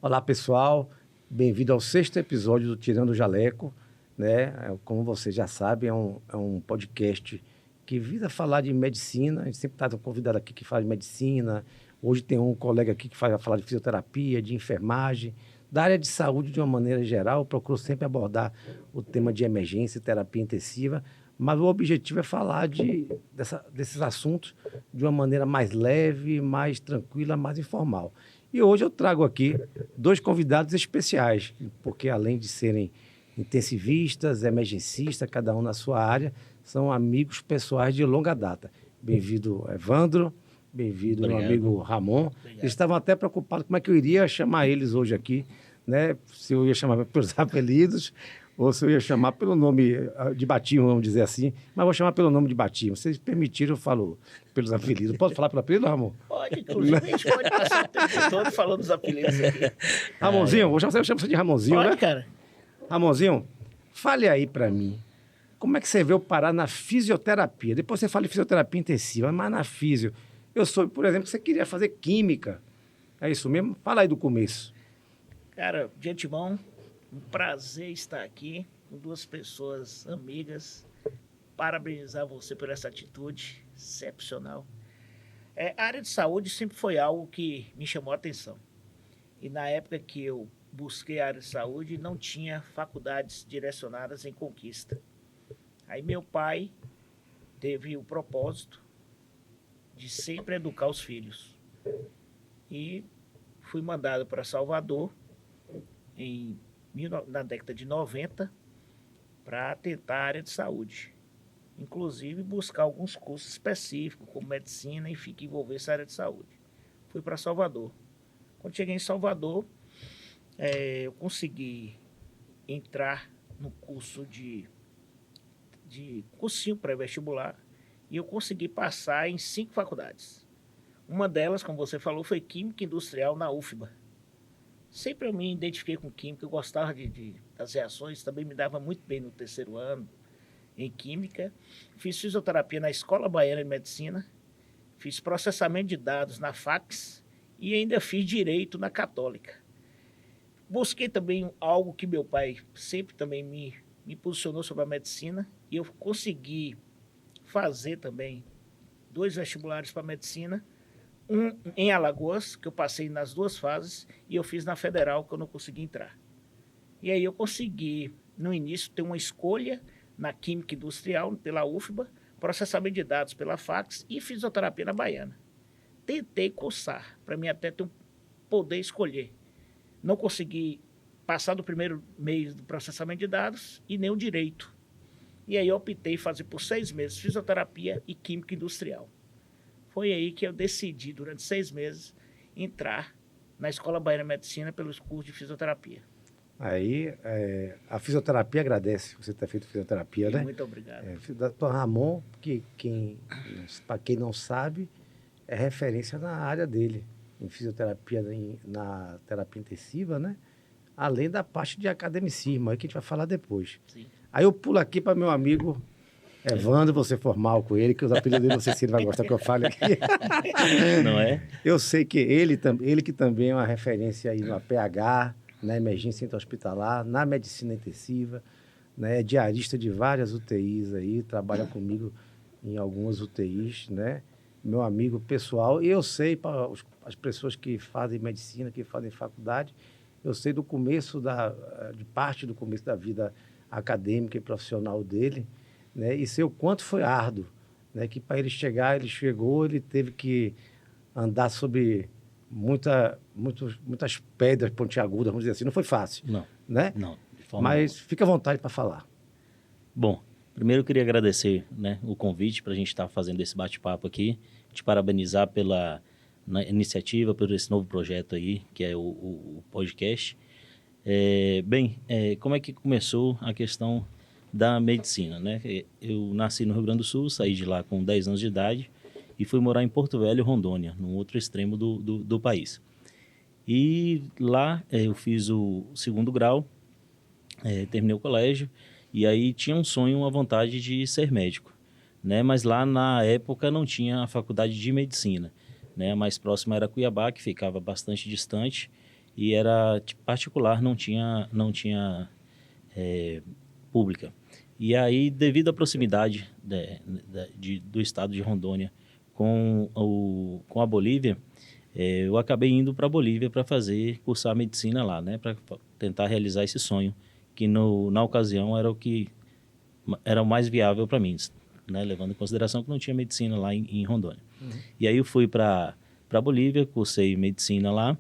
Olá, pessoal. Bem-vindo ao 6º episódio do Tirando o Jaleco, né? Como vocês já sabem, é um podcast que visa falar de medicina. A gente sempre está convidado aqui que fala de medicina. Hoje tem um colega aqui que vai falar de fisioterapia, de enfermagem, da área de saúde de uma maneira geral. Eu procuro sempre abordar o tema de emergência e terapia intensiva, mas o objetivo é falar desses assuntos de uma maneira mais leve, mais tranquila, mais informal. E hoje eu trago aqui 2 convidados especiais, porque além de serem intensivistas, emergencistas, cada um na sua área, são amigos pessoais de longa data. Bem-vindo, Evandro. Bem-vindo, meu amigo Ramon. Obrigado. Eles estavam até preocupados como é que eu iria chamar eles hoje aqui, né? Se eu ia chamar pelos apelidos ou se eu ia chamar pelo nome de batismo, vamos dizer assim. Mas vou chamar pelo nome de batismo. Vocês permitiram, eu falo pelos apelidos. Posso falar pelo apelido, Ramon? Pode, inclusive, a gente pode passar o tempo todo falando dos apelidos aqui. Ramonzinho, eu chamo você de Ramonzinho, Pode, né? cara. Ramonzinho, fale aí para mim. Como é que você veio parar na fisioterapia? Depois você fala de fisioterapia intensiva, mas na fisio. Eu soube, por exemplo, que você queria fazer química. É isso mesmo? Fala aí do começo. Cara, de antemão, um prazer estar aqui com 2 pessoas amigas. Parabenizar você por essa atitude excepcional. A área de saúde sempre foi algo que me chamou a atenção. E na época que eu busquei a área de saúde, não tinha faculdades direcionadas em Conquista. Aí meu pai teve o propósito de sempre educar os filhos. E fui mandado para Salvador na década de 90 para tentar a área de saúde. Inclusive buscar alguns cursos específicos, como medicina, enfim, que envolvesse a área de saúde. Fui para Salvador. Quando cheguei em Salvador, eu consegui entrar no curso de cursinho pré-vestibular e eu consegui passar em 5 faculdades. Uma delas, como você falou, foi Química Industrial na UFBA. Sempre eu me identifiquei com Química, eu gostava das reações, também me dava muito bem no 3º ano em Química. Fiz fisioterapia na Escola Baiana de Medicina, fiz processamento de dados na FACS e ainda fiz Direito na Católica. Busquei também algo que meu pai sempre também me posicionou sobre a medicina e eu consegui fazer também 2 vestibulares para medicina, um em Alagoas, que eu passei nas 2 fases, e eu fiz na Federal, que eu não consegui entrar. E aí eu consegui, no início, ter uma escolha na Química Industrial, pela UFBA, processamento de dados pela FACS e fisioterapia na Baiana. Tentei cursar, para mim até poder escolher. Não consegui passar do primeiro mês do processamento de dados e nem o direito. E aí eu optei fazer por 6 meses fisioterapia e química industrial. Foi aí que eu decidi, durante 6 meses, entrar na Escola Baiana de Medicina pelos cursos de fisioterapia. Aí, a fisioterapia agradece você ter feito fisioterapia, né? Muito obrigado. Dr. Ramon, que para quem não sabe, é referência na área dele, em fisioterapia, na terapia intensiva, né? Além da parte de academicismo, aí que a gente vai falar depois. Sim. Aí eu pulo aqui para meu amigo Evandro, você formal com ele, que os apelidos dele, não sei se ele vai gostar que eu fale aqui. Não é? Eu sei que ele que também é uma referência aí no APH, na emergência intra-hospitalar, na medicina intensiva, né? É diarista de várias UTIs aí, trabalha comigo em algumas UTIs, né? Meu amigo pessoal. E eu sei, para as pessoas que fazem medicina, que fazem faculdade, eu sei do começo, de parte do começo da vida acadêmica e profissional dele, né? E sei o quanto foi árduo, né? Que para ele chegar, ele teve que andar sobre muitas pedras pontiagudas, vamos dizer assim. Não foi fácil, Não, né? não. De forma Mas alguma. fica à vontade para falar. Bom, primeiro eu queria agradecer, né, o convite para a gente estar fazendo esse bate-papo aqui, te parabenizar pela iniciativa, por esse novo projeto aí, que é o podcast. Como é que começou a questão da medicina, né? Eu nasci no Rio Grande do Sul, saí de lá com 10 anos de idade e fui morar em Porto Velho, Rondônia, no outro extremo do país. E lá eu fiz o 2º grau, terminei o colégio e aí tinha um sonho, uma vontade de ser médico, né? Mas lá na época não tinha a faculdade de medicina, né? A mais próxima era Cuiabá, que ficava bastante distante, e era particular, não tinha pública. E aí, devido à proximidade do estado de Rondônia com a Bolívia, eu acabei indo para a Bolívia para cursar medicina lá, né, para tentar realizar esse sonho, que na ocasião era o mais viável para mim, né, levando em consideração que não tinha medicina lá em Rondônia. E aí eu fui para a Bolívia, cursei medicina lá,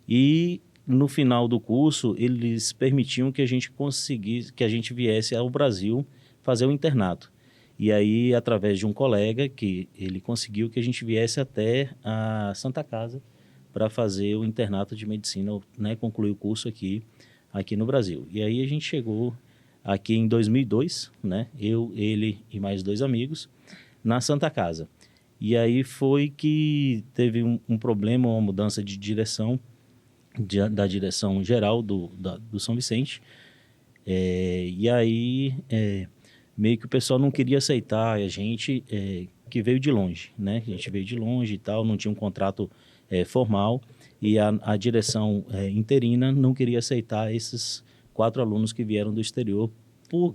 e no final do curso eles permitiam que a gente viesse ao Brasil fazer o internato. E aí, através de um colega, que ele conseguiu que a gente viesse até a Santa Casa para fazer o internato de medicina, né, concluir o curso aqui no Brasil. E aí a gente chegou aqui em 2002, né, eu, ele e mais 2 amigos, na Santa Casa. E aí foi que teve um problema, uma mudança de direção, da direção geral do São Vicente. E aí meio que o pessoal não queria aceitar a gente, que veio de longe, né? A gente veio de longe e tal, não tinha um contrato formal, e a direção interina não queria aceitar esses 4 alunos que vieram do exterior.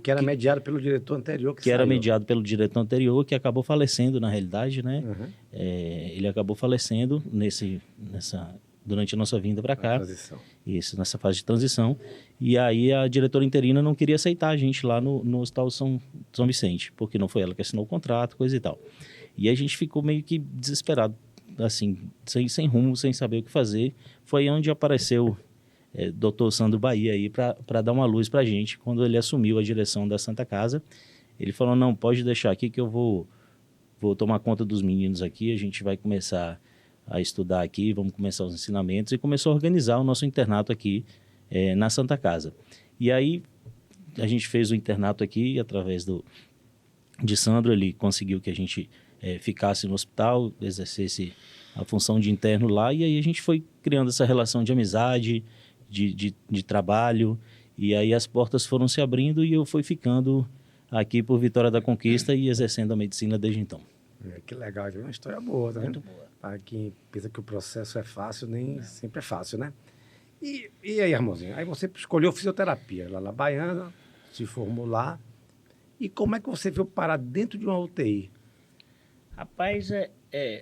Que era mediado pelo diretor anterior que era mediado pelo diretor anterior, que acabou falecendo, na realidade, né? Uhum. Ele acabou falecendo durante a nossa vinda para cá. Isso, nessa fase de transição. E aí a diretora interina não queria aceitar a gente lá no Hospital São Vicente, porque não foi ela que assinou o contrato, coisa e tal. E a gente ficou meio que desesperado, assim, sem rumo, sem saber o que fazer. Foi onde apareceu Dr. Sandro Bahia aí para dar uma luz para a gente. Quando ele assumiu a direção da Santa Casa, ele falou: não, pode deixar aqui que eu vou tomar conta dos meninos aqui, a gente vai começar a estudar aqui, vamos começar os ensinamentos, e começou a organizar o nosso internato aqui na Santa Casa. E aí a gente fez o internato aqui através de Sandro. Ele conseguiu que a gente ficasse no hospital, exercesse a função de interno lá, e aí a gente foi criando essa relação de amizade, de trabalho, e aí as portas foram se abrindo e eu fui ficando aqui por Vitória da Conquista e exercendo a medicina desde então. Que legal, é uma história boa, tá vendo? Muito boa. Para quem pensa que o processo é fácil, nem sempre é fácil, né? E aí, Ramonzinho, aí você escolheu fisioterapia lá na Baiana, se formou lá, e como é que você veio parar dentro de uma UTI? Rapaz,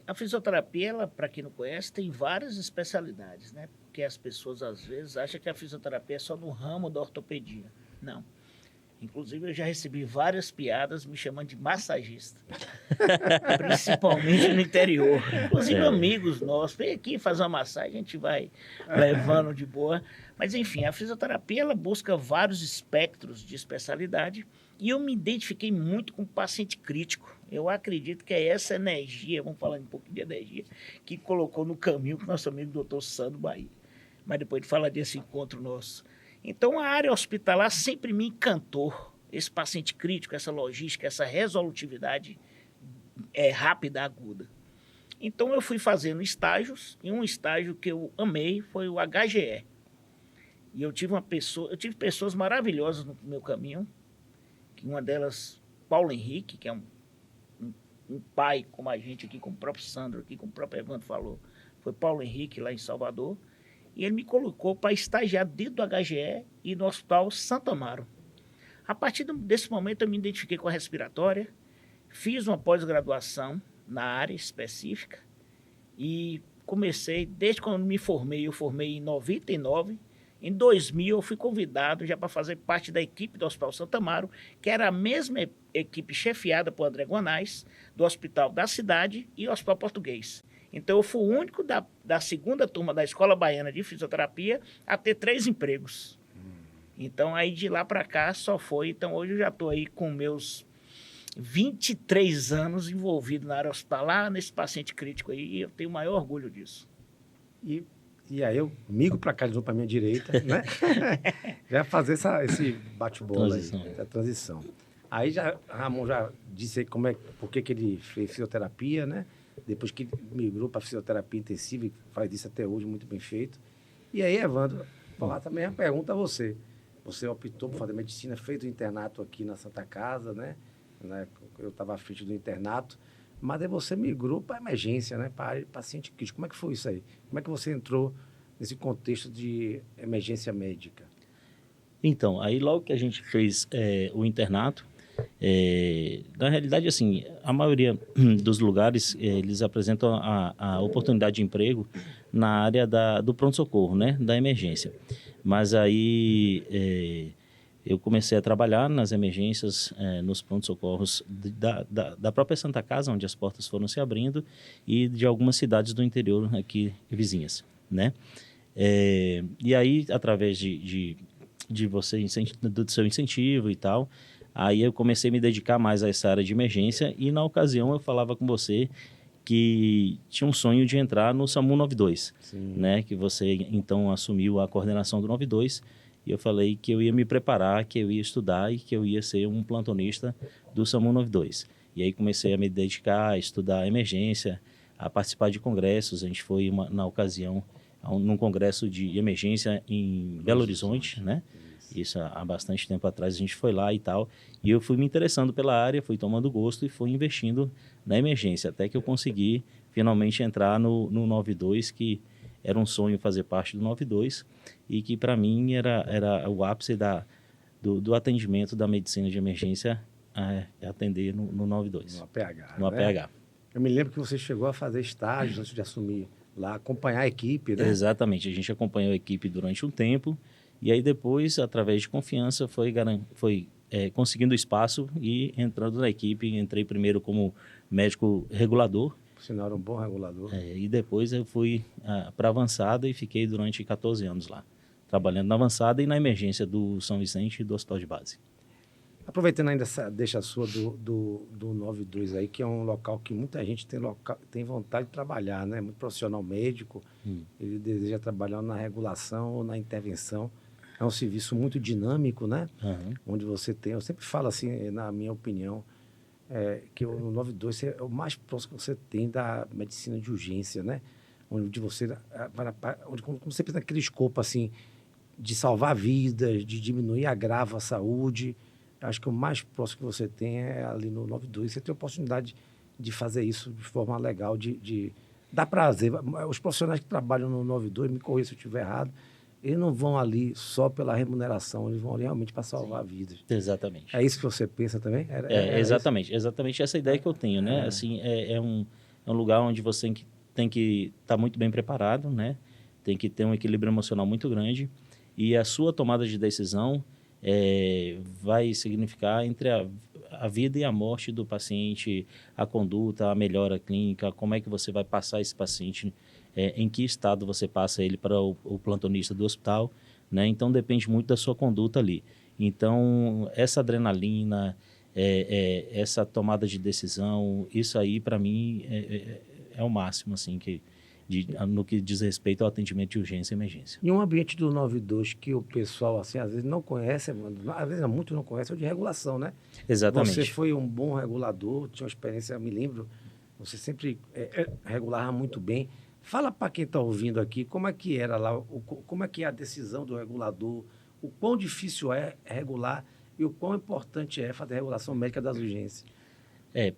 a fisioterapia, ela, para quem não conhece, tem várias especialidades, né? Porque as pessoas, às vezes, acham que a fisioterapia é só no ramo da ortopedia. Não. Inclusive, eu já recebi várias piadas me chamando de massagista. Principalmente no interior. Inclusive, amigos nossos, vem aqui fazer uma massagem, a gente vai levando de boa. Mas, enfim, a fisioterapia, ela busca vários espectros de especialidade, e eu me identifiquei muito com o paciente crítico. Eu acredito que é essa energia, vamos falar um pouquinho de energia, que colocou no caminho com o nosso amigo doutor Sandro Bahia. Mas depois de falar desse encontro nosso. Então, a área hospitalar sempre me encantou. Esse paciente crítico, essa logística, essa resolutividade rápida, aguda. Então, eu fui fazendo estágios, e um estágio que eu amei foi o HGE. E eu tive pessoas maravilhosas no meu caminho, que uma delas, Paulo Henrique, que é um pai como a gente aqui, como o próprio Sandro aqui, como o próprio Evandro falou, foi Paulo Henrique lá em Salvador, e ele me colocou para estagiar dentro do HGE e no Hospital Santo Amaro. A partir desse momento eu me identifiquei com a respiratória, fiz uma pós-graduação na área específica e comecei, desde quando me formei, eu formei em 99, em 2000 eu fui convidado já para fazer parte da equipe do Hospital Santo Amaro, que era a mesma equipe chefiada por André Guanais, do Hospital da Cidade e do Hospital Português. Então, eu fui o único da segunda turma da Escola Baiana de Fisioterapia a ter 3 empregos. Então, aí de lá para cá só foi. Então, hoje eu já estou aí com meus 23 anos envolvido na área hospitalar, nesse paciente crítico aí, e eu tenho o maior orgulho disso. E aí eu migo para cá, de novo para minha direita, né? Já fazer esse bate-bola aí, essa transição. Aí Ramon já disse aí por que ele fez fisioterapia, né? Depois que migrou para fisioterapia intensiva e faz isso até hoje, muito bem feito. E aí, Evandro, falar também a pergunta a você. Você optou por fazer medicina, fez o internato aqui na Santa Casa, né? Eu estava à frente do internato, mas aí você migrou para emergência, né? Para a área de paciente crítico. Como é que foi isso aí? Como é que você entrou nesse contexto de emergência médica? Então, aí logo que a gente fez o internato, na realidade, assim, a maioria dos lugares, eles apresentam a oportunidade de emprego na área do pronto-socorro, né, da emergência. Mas aí eu comecei a trabalhar nas emergências, nos pronto-socorros da própria Santa Casa, onde as portas foram se abrindo, e de algumas cidades do interior aqui vizinhas, né? E aí, através de você, do seu incentivo e tal, aí eu comecei a me dedicar mais a essa área de emergência e na ocasião eu falava com você que tinha um sonho de entrar no SAMU 92, né? Que você então assumiu a coordenação do 92 e eu falei que eu ia me preparar, que eu ia estudar e que eu ia ser um plantonista do SAMU 92. E aí comecei a me dedicar a estudar emergência, a participar de congressos. A gente foi na ocasião num congresso de emergência em Belo Horizonte, né? Isso há bastante tempo atrás a gente foi lá e tal, e eu fui me interessando pela área, fui tomando gosto e fui investindo na emergência, até que eu consegui finalmente entrar no 92, que era um sonho fazer parte do 92, e que para mim era o ápice do atendimento da medicina de emergência, atender no 92. No APH, No né? APH. Eu me lembro que você chegou a fazer estágios antes de assumir lá, acompanhar a equipe, né? Exatamente, a gente acompanhou a equipe durante um tempo, e aí depois, através de confiança, foi conseguindo espaço e entrando na equipe. Entrei primeiro como médico regulador. Por sinal, era um bom regulador. E depois eu fui para a avançada e fiquei durante 14 anos lá, trabalhando na avançada e na emergência do São Vicente e do Hospital de Base. Aproveitando ainda essa deixa sua do 92 aí, que é um local que muita gente tem vontade de trabalhar, né? Muito profissional médico, ele deseja trabalhar na regulação ou na intervenção. É um serviço muito dinâmico, né? Uhum. Onde você tem, eu sempre falo assim, na minha opinião, que o 92 é o mais próximo que você tem da medicina de urgência, né? Onde você, como você pensa naquele escopo assim, de salvar vidas, de diminuir agravo à saúde. Acho que o mais próximo que você tem é ali no 92. Você tem a oportunidade de fazer isso de forma legal, de dar prazer. Os profissionais que trabalham no 92, me corrija se eu estiver errado, eles não vão ali só pela remuneração, eles vão ali realmente para salvar vidas. Exatamente. É isso que você pensa também? Exatamente. Exatamente essa ideia que eu tenho, né? Assim, é um lugar onde você tem que estar muito bem preparado, né? Tem que ter um equilíbrio emocional muito grande e a sua tomada de decisão vai significar entre a vida e a morte do paciente, a conduta, a melhora clínica, como é que você vai passar esse paciente, em que estado você passa ele para o plantonista do hospital, né? Então depende muito da sua conduta ali. Então essa adrenalina, essa tomada de decisão, isso aí para mim é o máximo, assim, no que diz respeito ao atendimento de urgência e emergência. E um ambiente do 92 que o pessoal, assim, às vezes não conhece, às vezes muito não conhece, é o de regulação, né? Exatamente. Você foi um bom regulador, tinha uma experiência, eu me lembro, você sempre regulava muito bem. Fala para quem está ouvindo aqui, como é que era lá, como é que é a decisão do regulador, o quão difícil é regular e o quão importante é fazer a regulação médica das urgências.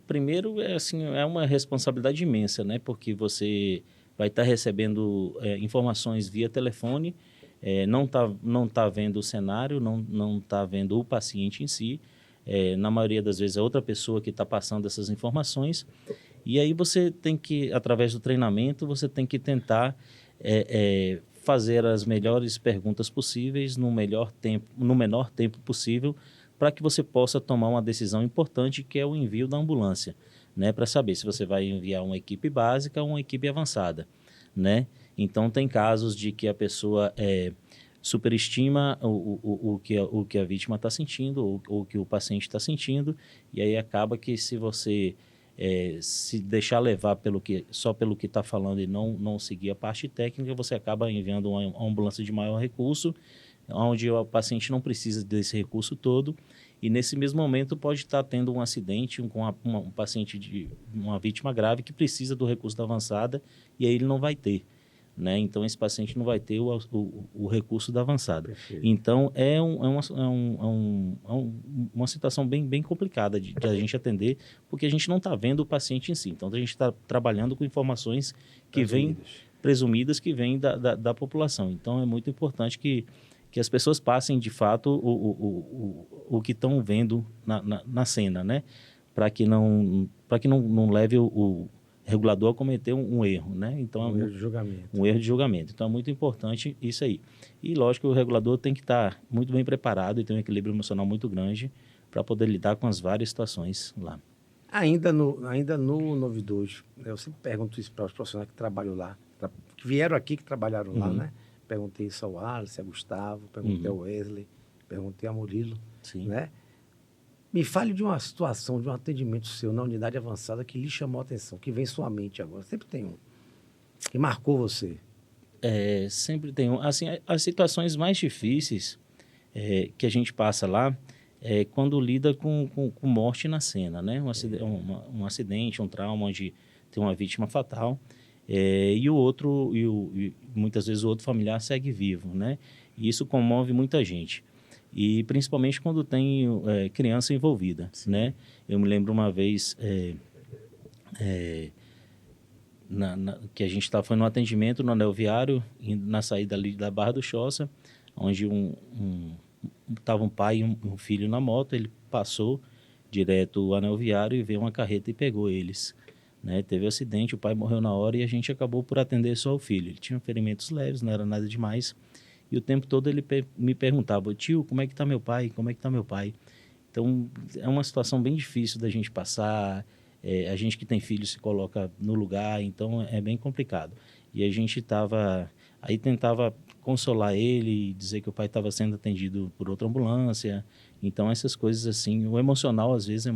Primeiro, assim, é uma responsabilidade imensa, né? Porque você vai estar recebendo informações via telefone, não tá vendo o cenário, não tá vendo o paciente em si. Na maioria das vezes é outra pessoa que está passando essas informações. E aí você tem que, através do treinamento, você tem que tentar fazer as melhores perguntas possíveis no menor tempo possível, para que você possa tomar uma decisão importante, que é o envio da ambulância, né? Para saber se você vai enviar uma equipe básica ou uma equipe avançada, né? Então, tem casos de que a pessoa superestima o que a vítima está sentindo ou o que o paciente está sentindo, e aí acaba que se você se deixar levar só pelo que está falando e não seguir a parte técnica, você acaba enviando uma ambulância de maior recurso, onde o paciente não precisa desse recurso todo, e nesse mesmo momento pode estar tendo um acidente com um paciente uma vítima grave que precisa do recurso da avançada, e aí ele não vai ter, né? Então esse paciente não vai ter o recurso da avançada. Perfeito. Então uma situação bem complicada de a gente atender, porque a gente não está vendo o paciente em si. Então a gente está trabalhando com informações que vêm presumidas que vêm da população. Então, é muito importante que as pessoas passem, de fato, o que estão vendo na cena, né? Para que não leve o regulador a cometer um erro, né? Então, Um erro de julgamento. Um erro de julgamento. Então, é muito importante isso aí. E, lógico, o regulador tem que estar muito bem preparado e ter um equilíbrio emocional muito grande para poder lidar com as várias situações lá. Ainda no 92, eu sempre pergunto isso para os profissionais que trabalham lá, que vieram aqui, que trabalharam lá, né? Perguntei isso ao Alice, a Gustavo, perguntei ao Wesley, perguntei a Murilo, Sim. né? Me fale de uma situação, de um atendimento seu na unidade avançada que lhe chamou a atenção, que vem em sua mente agora. Sempre tem um. Que marcou você. Sempre tem um. Assim, as situações mais difíceis que a gente passa lá é quando lida com morte na cena, né? Um acidente, um trauma onde tem uma vítima fatal. E muitas vezes o outro familiar segue vivo, né? E isso comove muita gente. E principalmente quando tem criança envolvida, né? Eu me lembro uma vez que a gente foi no atendimento no Anel Viário, na saída ali da Barra do Choça, onde estava um pai e um filho na moto. Ele passou direto o Anel Viário e veio uma carreta e pegou eles. Né? Teve um acidente, o pai morreu na hora e a gente acabou por atender só o filho. Ele tinha ferimentos leves, não era nada demais. E o tempo todo ele me perguntava: tio, como é que está meu pai? Como é que está meu pai? Então, é uma situação bem difícil da gente passar. A gente que tem filho se coloca no lugar, então é bem complicado. E a gente tentava consolar ele, dizer que o pai estava sendo atendido por outra ambulância. Então, essas coisas assim, o emocional às vezes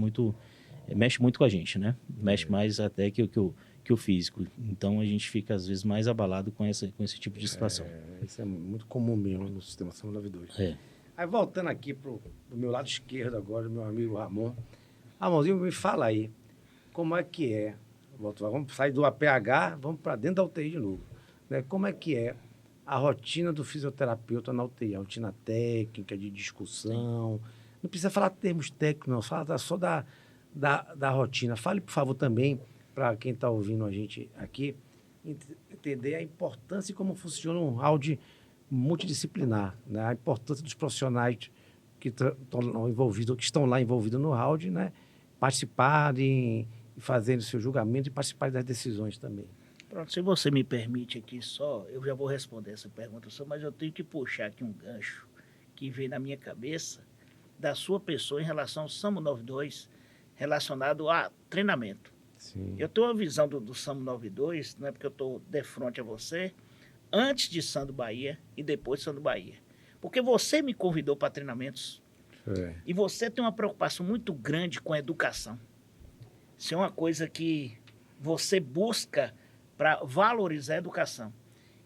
mexe muito com a gente, né? Mexe mais até que o físico. Então, a gente fica, às vezes, mais abalado com esse tipo de situação. Isso é muito comum mesmo no sistema SAMU 92. Aí, voltando aqui pro meu lado esquerdo agora, meu amigo Ramon. Ramonzinho, me fala aí, como é que é? Vamos sair do APH, vamos para dentro da UTI de novo. Né? Como é que é a rotina do fisioterapeuta na UTI? A rotina técnica, de discussão. Não precisa falar termos técnicos, não. Fala só da rotina. Fale, por favor, também, para quem está ouvindo a gente aqui, entender a importância e como funciona um round multidisciplinar, né? A importância dos profissionais que estão lá envolvidos no round, né? Participarem, fazendo seu julgamento e participarem das decisões também. Pronto, se você me permite aqui só, eu já vou responder essa pergunta só, mas eu tenho que puxar aqui um gancho que veio na minha cabeça da sua pessoa em relação ao SAMU 92, relacionado a treinamento. Sim. Eu tenho uma visão do SAMU 92, não é porque eu estou de frente a você, antes de Sando Bahia e depois de Sando Bahia. Porque você me convidou para treinamentos e você tem uma preocupação muito grande com a educação. Isso é uma coisa que você busca para valorizar a educação.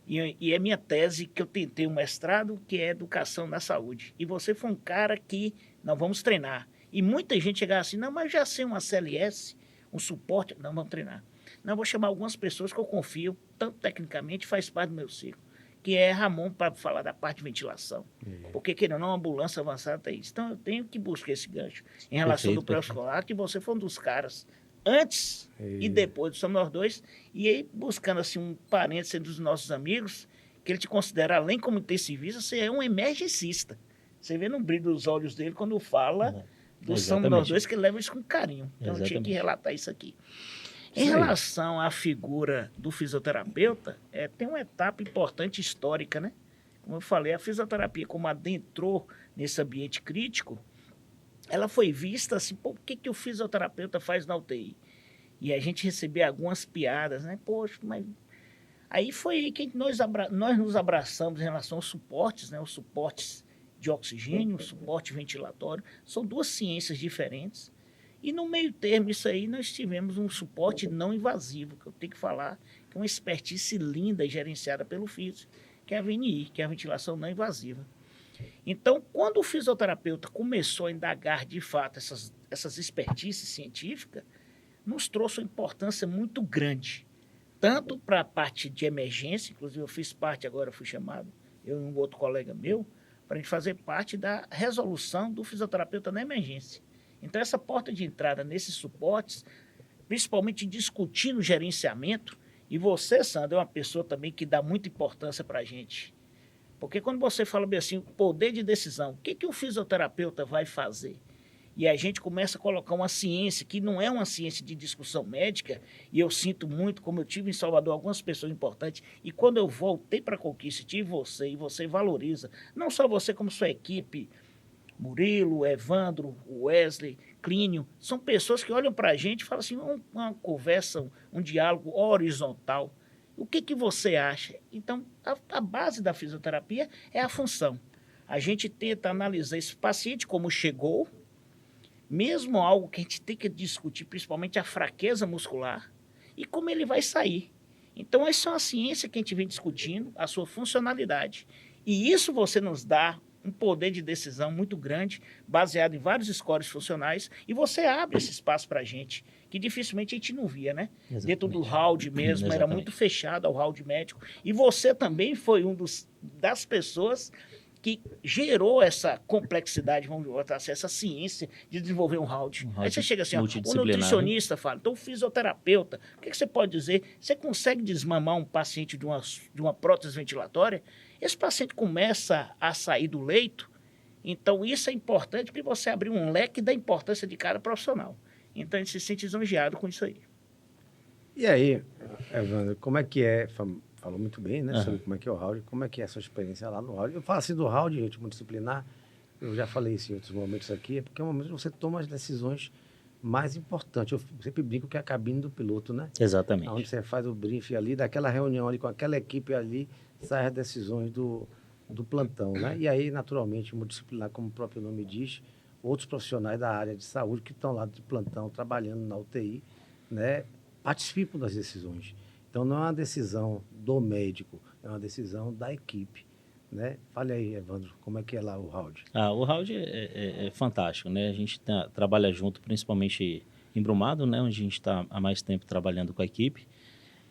E é minha tese que eu tentei um mestrado, que é educação na saúde. E você foi um cara que nós vamos treinar. E muita gente chegava assim, não, mas já sei uma CLS, um suporte, não, vamos treinar. Não, vou chamar algumas pessoas que eu confio, tanto tecnicamente, faz parte do meu ciclo, que é Ramon para falar da parte de ventilação. Porque, querendo ou não, uma ambulância avançada tem isso. Então, eu tenho que buscar esse gancho. Em relação do pré-escolar, que você foi um dos caras antes e depois do SAMU 92, e aí buscando assim um parênteses dos nossos amigos, que ele te considera, além como intensivista, você é um emergencista. Você vê no brilho dos olhos dele quando fala do SAMU 92, que ele leva isso com carinho. Então, eu tinha que relatar isso aqui. Em relação à figura do fisioterapeuta, tem uma etapa importante histórica, né? Como eu falei, a fisioterapia, como adentrou nesse ambiente crítico, ela foi vista assim, pô, o que o fisioterapeuta faz na UTI? E a gente recebia algumas piadas, né? Poxa, mas... Aí foi aí que nós nos abraçamos em relação aos suportes, né? Os suportes de oxigênio, o suporte ventilatório. São duas ciências diferentes. E no meio termo, isso aí, nós tivemos um suporte não invasivo, que eu tenho que falar, que é uma expertise linda e gerenciada pelo físico, que é a VNI, que é a ventilação não invasiva. Então, quando o fisioterapeuta começou a indagar, de fato, essas expertises científicas, nos trouxe uma importância muito grande, tanto para a parte de emergência, inclusive eu fiz parte agora, fui chamado, eu e um outro colega meu, para a gente fazer parte da resolução do fisioterapeuta na emergência. Então, essa porta de entrada nesses suportes, principalmente discutindo o gerenciamento, E você, Sandro, é uma pessoa também que dá muita importância para a gente. Porque quando você fala bem assim, poder de decisão, o que o fisioterapeuta vai fazer? E a gente começa a colocar uma ciência que não é uma ciência de discussão médica, e eu sinto muito, como eu tive em Salvador algumas pessoas importantes, e quando eu voltei para a Conquista, tive você, e você valoriza, não só você como sua equipe, Murilo, Evandro, Wesley, Clínio, são pessoas que olham para a gente e falam assim, uma conversa, um diálogo horizontal. O que você acha? Então, a base da fisioterapia é a função. A gente tenta analisar esse paciente como chegou, mesmo algo que a gente tem que discutir, principalmente a fraqueza muscular, e como ele vai sair. Então, essa é uma ciência que a gente vem discutindo, a sua funcionalidade. E isso você nos dá um poder de decisão muito grande, baseado em vários scores funcionais, e você abre esse espaço para a gente, que dificilmente a gente não via, né? Exatamente. Dentro do round mesmo, Exatamente. era muito fechado ao round médico. E você também foi das pessoas que gerou essa complexidade, vamos botar assim, essa ciência de desenvolver um round. Aí você chega assim, ó, o nutricionista fala, então o fisioterapeuta, o que você pode dizer? Você consegue desmamar um paciente de uma prótese ventilatória? Esse paciente começa a sair do leito, então isso é importante porque você abriu um leque da importância de cada profissional. Então a gente se sente lisonjeado com isso aí. E aí, Evandro, como é que é? Falou muito bem, né? Sobre como é que é o round, como é que é a sua experiência lá no round. Eu falo assim do round multidisciplinar, eu já falei isso em outros momentos aqui, porque é o momento que você toma as decisões mais importantes. Eu sempre brinco que é a cabine do piloto, né? Exatamente. Onde você faz o briefing ali, daquela reunião ali com aquela equipe ali, saem as decisões do plantão, né? E aí, naturalmente, multidisciplinar, como o próprio nome diz, outros profissionais da área de saúde que estão lá de plantão, trabalhando na UTI, né? Participam das decisões. Então, não é uma decisão do médico, é uma decisão da equipe, né? Fale aí, Evandro, como é que é lá o round? O round é fantástico, né? A gente trabalha junto, principalmente em Brumado, né? Onde a gente está há mais tempo trabalhando com a equipe.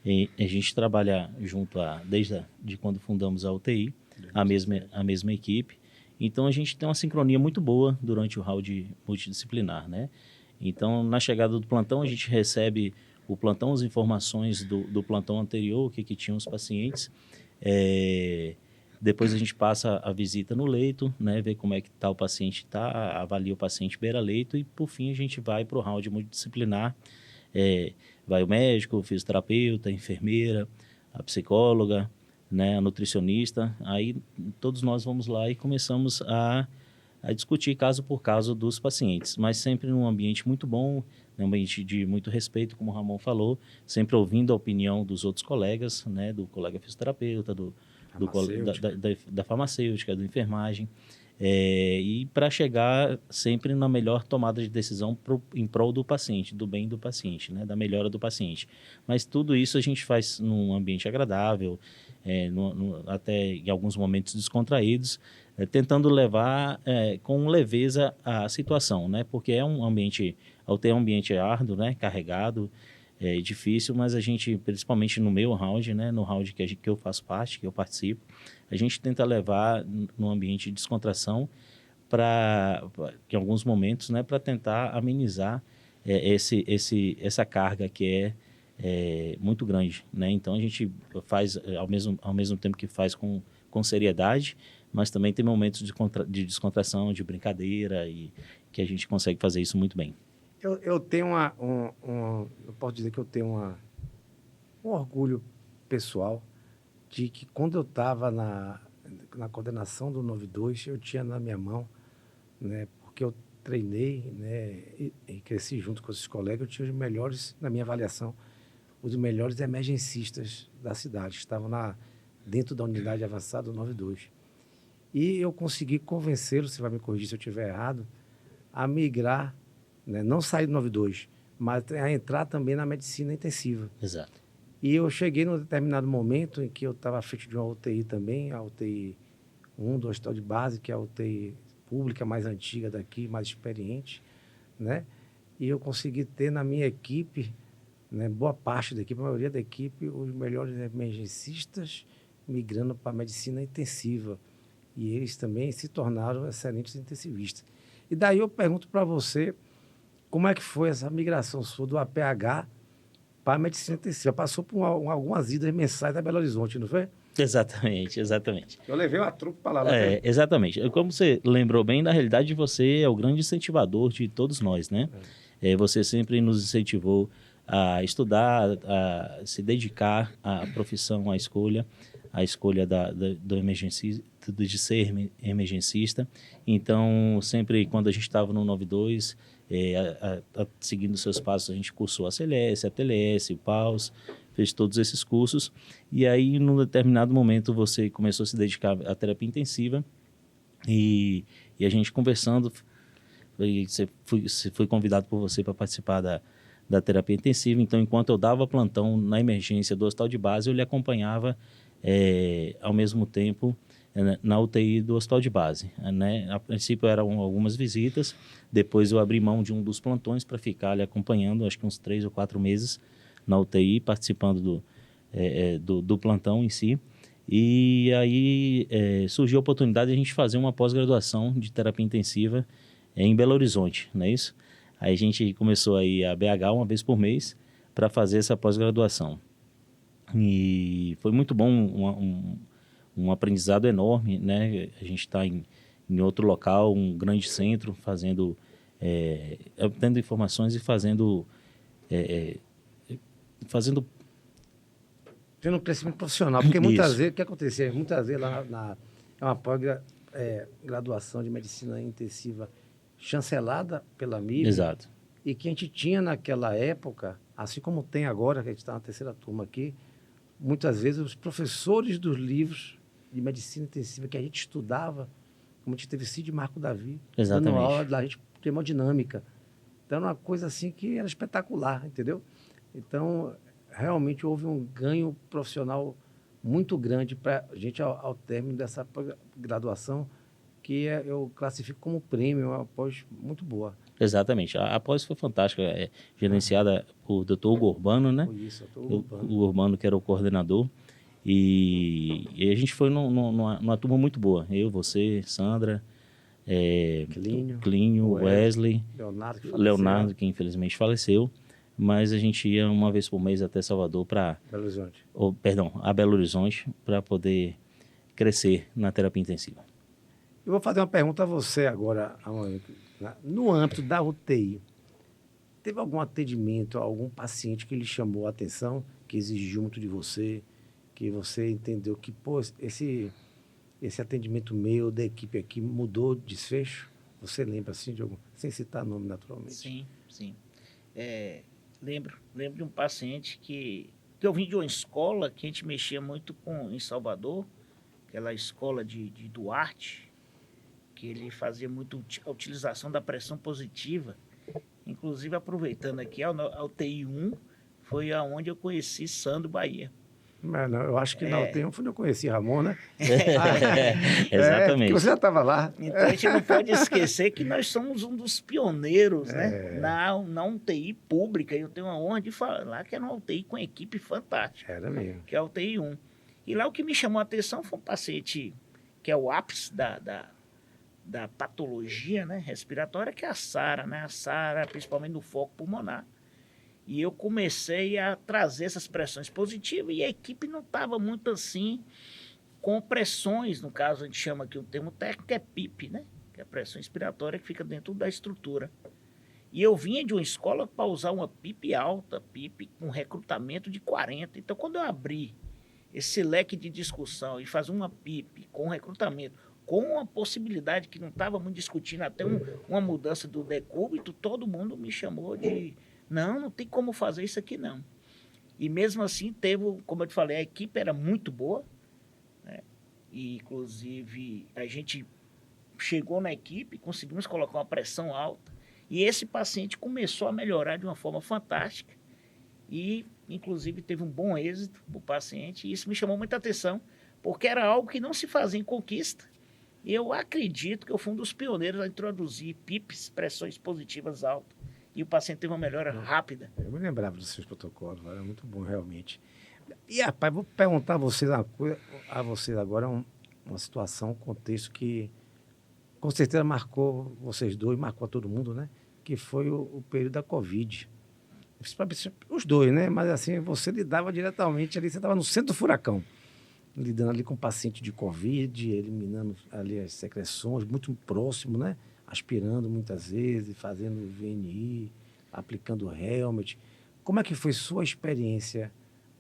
E a gente trabalha junto desde quando fundamos a UTI, a mesma equipe. Então, a gente tem uma sincronia muito boa durante o round multidisciplinar, né? Então, na chegada do plantão, a gente recebe o plantão, as informações do plantão anterior, o que tinham os pacientes. Depois a gente passa a visita no leito, né, ver como é que o paciente está, avalia o paciente beira-leito e, por fim, a gente vai para o round multidisciplinar. Vai o médico, o fisioterapeuta, a enfermeira, a psicóloga, né, a nutricionista. Aí todos nós vamos lá e começamos a discutir caso por caso dos pacientes, mas sempre num ambiente muito bom, um ambiente de muito respeito, como o Ramon falou, sempre ouvindo a opinião dos outros colegas, né, do colega fisioterapeuta, da farmacêutica, da enfermagem, e para chegar sempre na melhor tomada de decisão em prol do paciente, do bem do paciente, né, da melhora do paciente. Mas tudo isso a gente faz num ambiente agradável, até em alguns momentos descontraídos, tentando levar com leveza a situação, né, porque é um ambiente árduo, né, carregado, difícil, mas a gente, principalmente no meu round, né, no round que eu faço parte, que eu participo, a gente tenta levar num ambiente de descontração em alguns momentos, né, para tentar amenizar essa carga que é muito grande, né? Então a gente faz ao mesmo tempo que faz com seriedade, mas também tem momentos de descontração, de brincadeira, e que a gente consegue fazer isso muito bem. Eu tenho eu posso dizer que eu tenho um orgulho pessoal de que quando eu estava na coordenação do 92, eu tinha na minha mão, né, porque eu treinei, né, e cresci junto com esses colegas, eu tinha os melhores, na minha avaliação, os melhores emergencistas da cidade, que estavam dentro da unidade avançada do 92. E eu consegui convencê-lo, você vai me corrigir se eu estiver errado, a migrar, né, não sair do 92, mas a entrar também na medicina intensiva. Exato. E eu cheguei num determinado momento em que eu estava à frente de uma UTI também, a UTI 1 do Hospital de Base, que é a UTI pública mais antiga daqui, mais experiente, né? E eu consegui ter na minha equipe, né, boa parte da equipe, a maioria da equipe, os melhores emergencistas migrando para a medicina intensiva. E eles também se tornaram excelentes intensivistas. E daí eu pergunto para você, como é que foi essa migração sua do APH para a medicina intensiva. Passou por algumas idas mensais a Belo Horizonte, não foi? Exatamente, exatamente. Eu levei uma trupe para lá. Exatamente. Como você lembrou bem, na realidade você é o grande incentivador de todos nós, né? Você sempre nos incentivou a estudar, a se dedicar à profissão, à escolha do de ser emergencista. Então, sempre quando a gente estava no 92, seguindo seus passos, a gente cursou a CLS, a TLS, o PAUS, fez todos esses cursos. E aí, num determinado momento, você começou a se dedicar à terapia intensiva e a gente conversando, foi convidado por você para participar da terapia intensiva. Então, enquanto eu dava plantão na emergência do hospital de base, eu lhe acompanhava ao mesmo tempo na UTI do hospital de base, né? A princípio eram algumas visitas, depois eu abri mão de um dos plantões para ficar lhe acompanhando, acho que uns 3 ou 4 meses na UTI, participando do plantão em si. E aí surgiu a oportunidade de a gente fazer uma pós-graduação de terapia intensiva em Belo Horizonte, não é isso? Aí a gente começou a ir a BH uma vez por mês para fazer essa pós-graduação. E foi muito bom, um aprendizado enorme, né? A gente está em outro local, um grande centro, obtendo informações e fazendo tendo um crescimento profissional, porque muitas vezes, o que acontecia? Muitas vezes lá é uma pós-graduação de medicina intensiva chancelada pela MIB. Exato. E que a gente tinha naquela época, assim como tem agora, que a gente está na terceira turma aqui, muitas vezes os professores dos livros de medicina intensiva que a gente estudava, como a gente teve Cid Marco Davi, exatamente, dando aula, a gente tem hemodinâmica. Então, era uma coisa assim que era espetacular, entendeu? Então, realmente houve um ganho profissional muito grande para a gente ao término dessa graduação, que eu classifico como prêmio, uma pós muito boa. Exatamente. A pós foi fantástica, gerenciada por Dr. Hugo Urbano, né? Isso, Dr. Urbano. O Urbano, que era o coordenador. E a gente foi numa turma muito boa. Eu, você, Sandra, Clínio, Wesley, Leonardo, que infelizmente faleceu. Mas a gente ia uma vez por mês até Salvador para... Belo Horizonte. A Belo Horizonte, para poder crescer na terapia intensiva. Eu vou fazer uma pergunta a você agora, no âmbito da UTI. Teve algum atendimento, algum paciente que lhe chamou a atenção, que exigiu muito de você, que você entendeu que, pô, esse atendimento meu, da equipe aqui, mudou o desfecho? Você lembra, assim, de algum, sem citar nome, naturalmente? Sim. Lembro de um paciente que eu vim de uma escola que a gente mexia muito em Salvador, aquela escola de Duarte, que ele fazia muito a utilização da pressão positiva. Inclusive, aproveitando aqui, a UTI 1 foi aonde eu conheci Sandro Bahia. Mas não, eu acho que na UTI 1 foi onde eu conheci Ramon, né? Exatamente. Porque você já estava lá. Então, a gente não pode esquecer que nós somos um dos pioneiros, né? Na UTI pública. Eu tenho a honra de falar que era uma UTI com equipe fantástica. Era mesmo. Que é a UTI 1. E lá o que me chamou a atenção foi um paciente que é o ápice da patologia, né, respiratória, que é a SARA, né? A SARA, principalmente no foco pulmonar. E eu comecei a trazer essas pressões positivas e a equipe não estava muito assim com pressões, no caso a gente chama aqui o termo técnico é PIP, né? Que é a pressão expiratória que fica dentro da estrutura. E eu vinha de uma escola para usar uma PIP alta, PIP com recrutamento de 40. Então, quando eu abri esse leque de discussão e fazer uma PIP com recrutamento, com uma possibilidade que não estava muito discutindo, até uma mudança do decúbito, todo mundo me chamou de... Não tem como fazer isso aqui, não. E mesmo assim, como eu te falei, a equipe era muito boa, né? E, inclusive, a gente chegou na equipe, conseguimos colocar uma pressão alta, e esse paciente começou a melhorar de uma forma fantástica, e, inclusive, teve um bom êxito para o paciente, e isso me chamou muita atenção, porque era algo que não se fazia em Conquista. E eu acredito que eu fui um dos pioneiros a introduzir PIPs, pressões positivas altas, e o paciente teve uma melhora rápida. Eu me lembrava dos seus protocolos, era muito bom, realmente. E, rapaz, vou perguntar a vocês agora uma situação, um contexto que com certeza marcou vocês dois, marcou a todo mundo, né? Que foi o período da Covid. Os dois, né? Mas assim, você lidava diretamente ali, você estava no centro do furacão, lidando ali com paciente de Covid, eliminando ali as secreções, muito próximo, né? Aspirando muitas vezes, fazendo VNI, aplicando helmet. Como é que foi sua experiência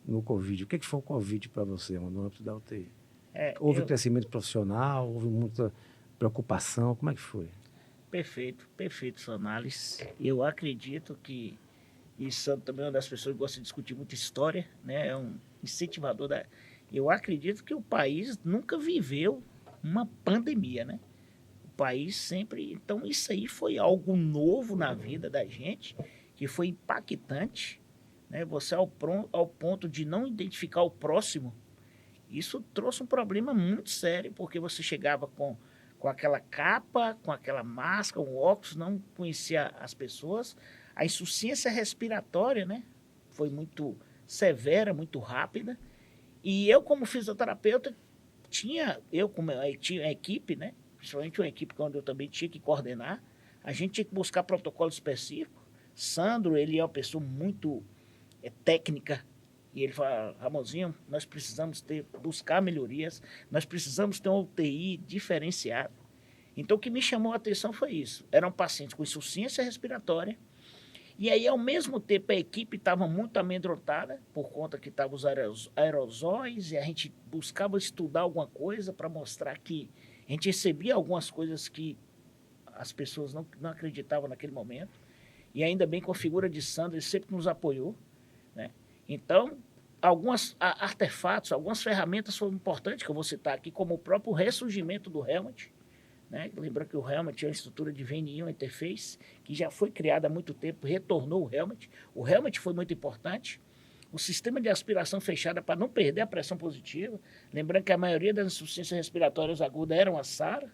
no Covid? O que foi o Covid para você, mano, no âmbito da UTI? Houve crescimento profissional, houve muita preocupação, como é que foi? Perfeito sua análise. Eu acredito que, e Sandro também é uma das pessoas que gosta de discutir muito história, né? É um incentivador da... Eu acredito que o país nunca viveu uma pandemia, né? O país sempre... Então isso aí foi algo novo na vida da gente, que foi impactante, né? Você ao ponto de não identificar o próximo, isso trouxe um problema muito sério, porque você chegava com aquela capa, com aquela máscara, um óculos, não conhecia as pessoas. A insuficiência respiratória, né, foi muito severa, muito rápida. E eu, como fisioterapeuta, tinha a equipe, né, principalmente uma equipe onde eu também tinha que coordenar, a gente tinha que buscar protocolo específico. Sandro, ele é uma pessoa muito técnica, e ele fala, Ramonzinho, nós precisamos buscar melhorias, nós precisamos ter uma UTI diferenciada. Então, o que me chamou a atenção foi isso. Eram pacientes com insuficiência respiratória, e aí, ao mesmo tempo, a equipe estava muito amedrontada, por conta que estavam os aerosóis, e a gente buscava estudar alguma coisa para mostrar que a gente recebia algumas coisas que as pessoas não acreditavam naquele momento. E ainda bem com a figura de Sandro, ele sempre nos apoiou, né? Então, alguns artefatos, algumas ferramentas foram importantes, que eu vou citar aqui, como o próprio ressurgimento do helmet, né? Lembrando que o helmet é uma estrutura de VNI, uma interface, que já foi criada há muito tempo, retornou o helmet. O helmet foi muito importante. O sistema de aspiração fechada para não perder a pressão positiva. Lembrando que a maioria das insuficiências respiratórias agudas eram a SARA,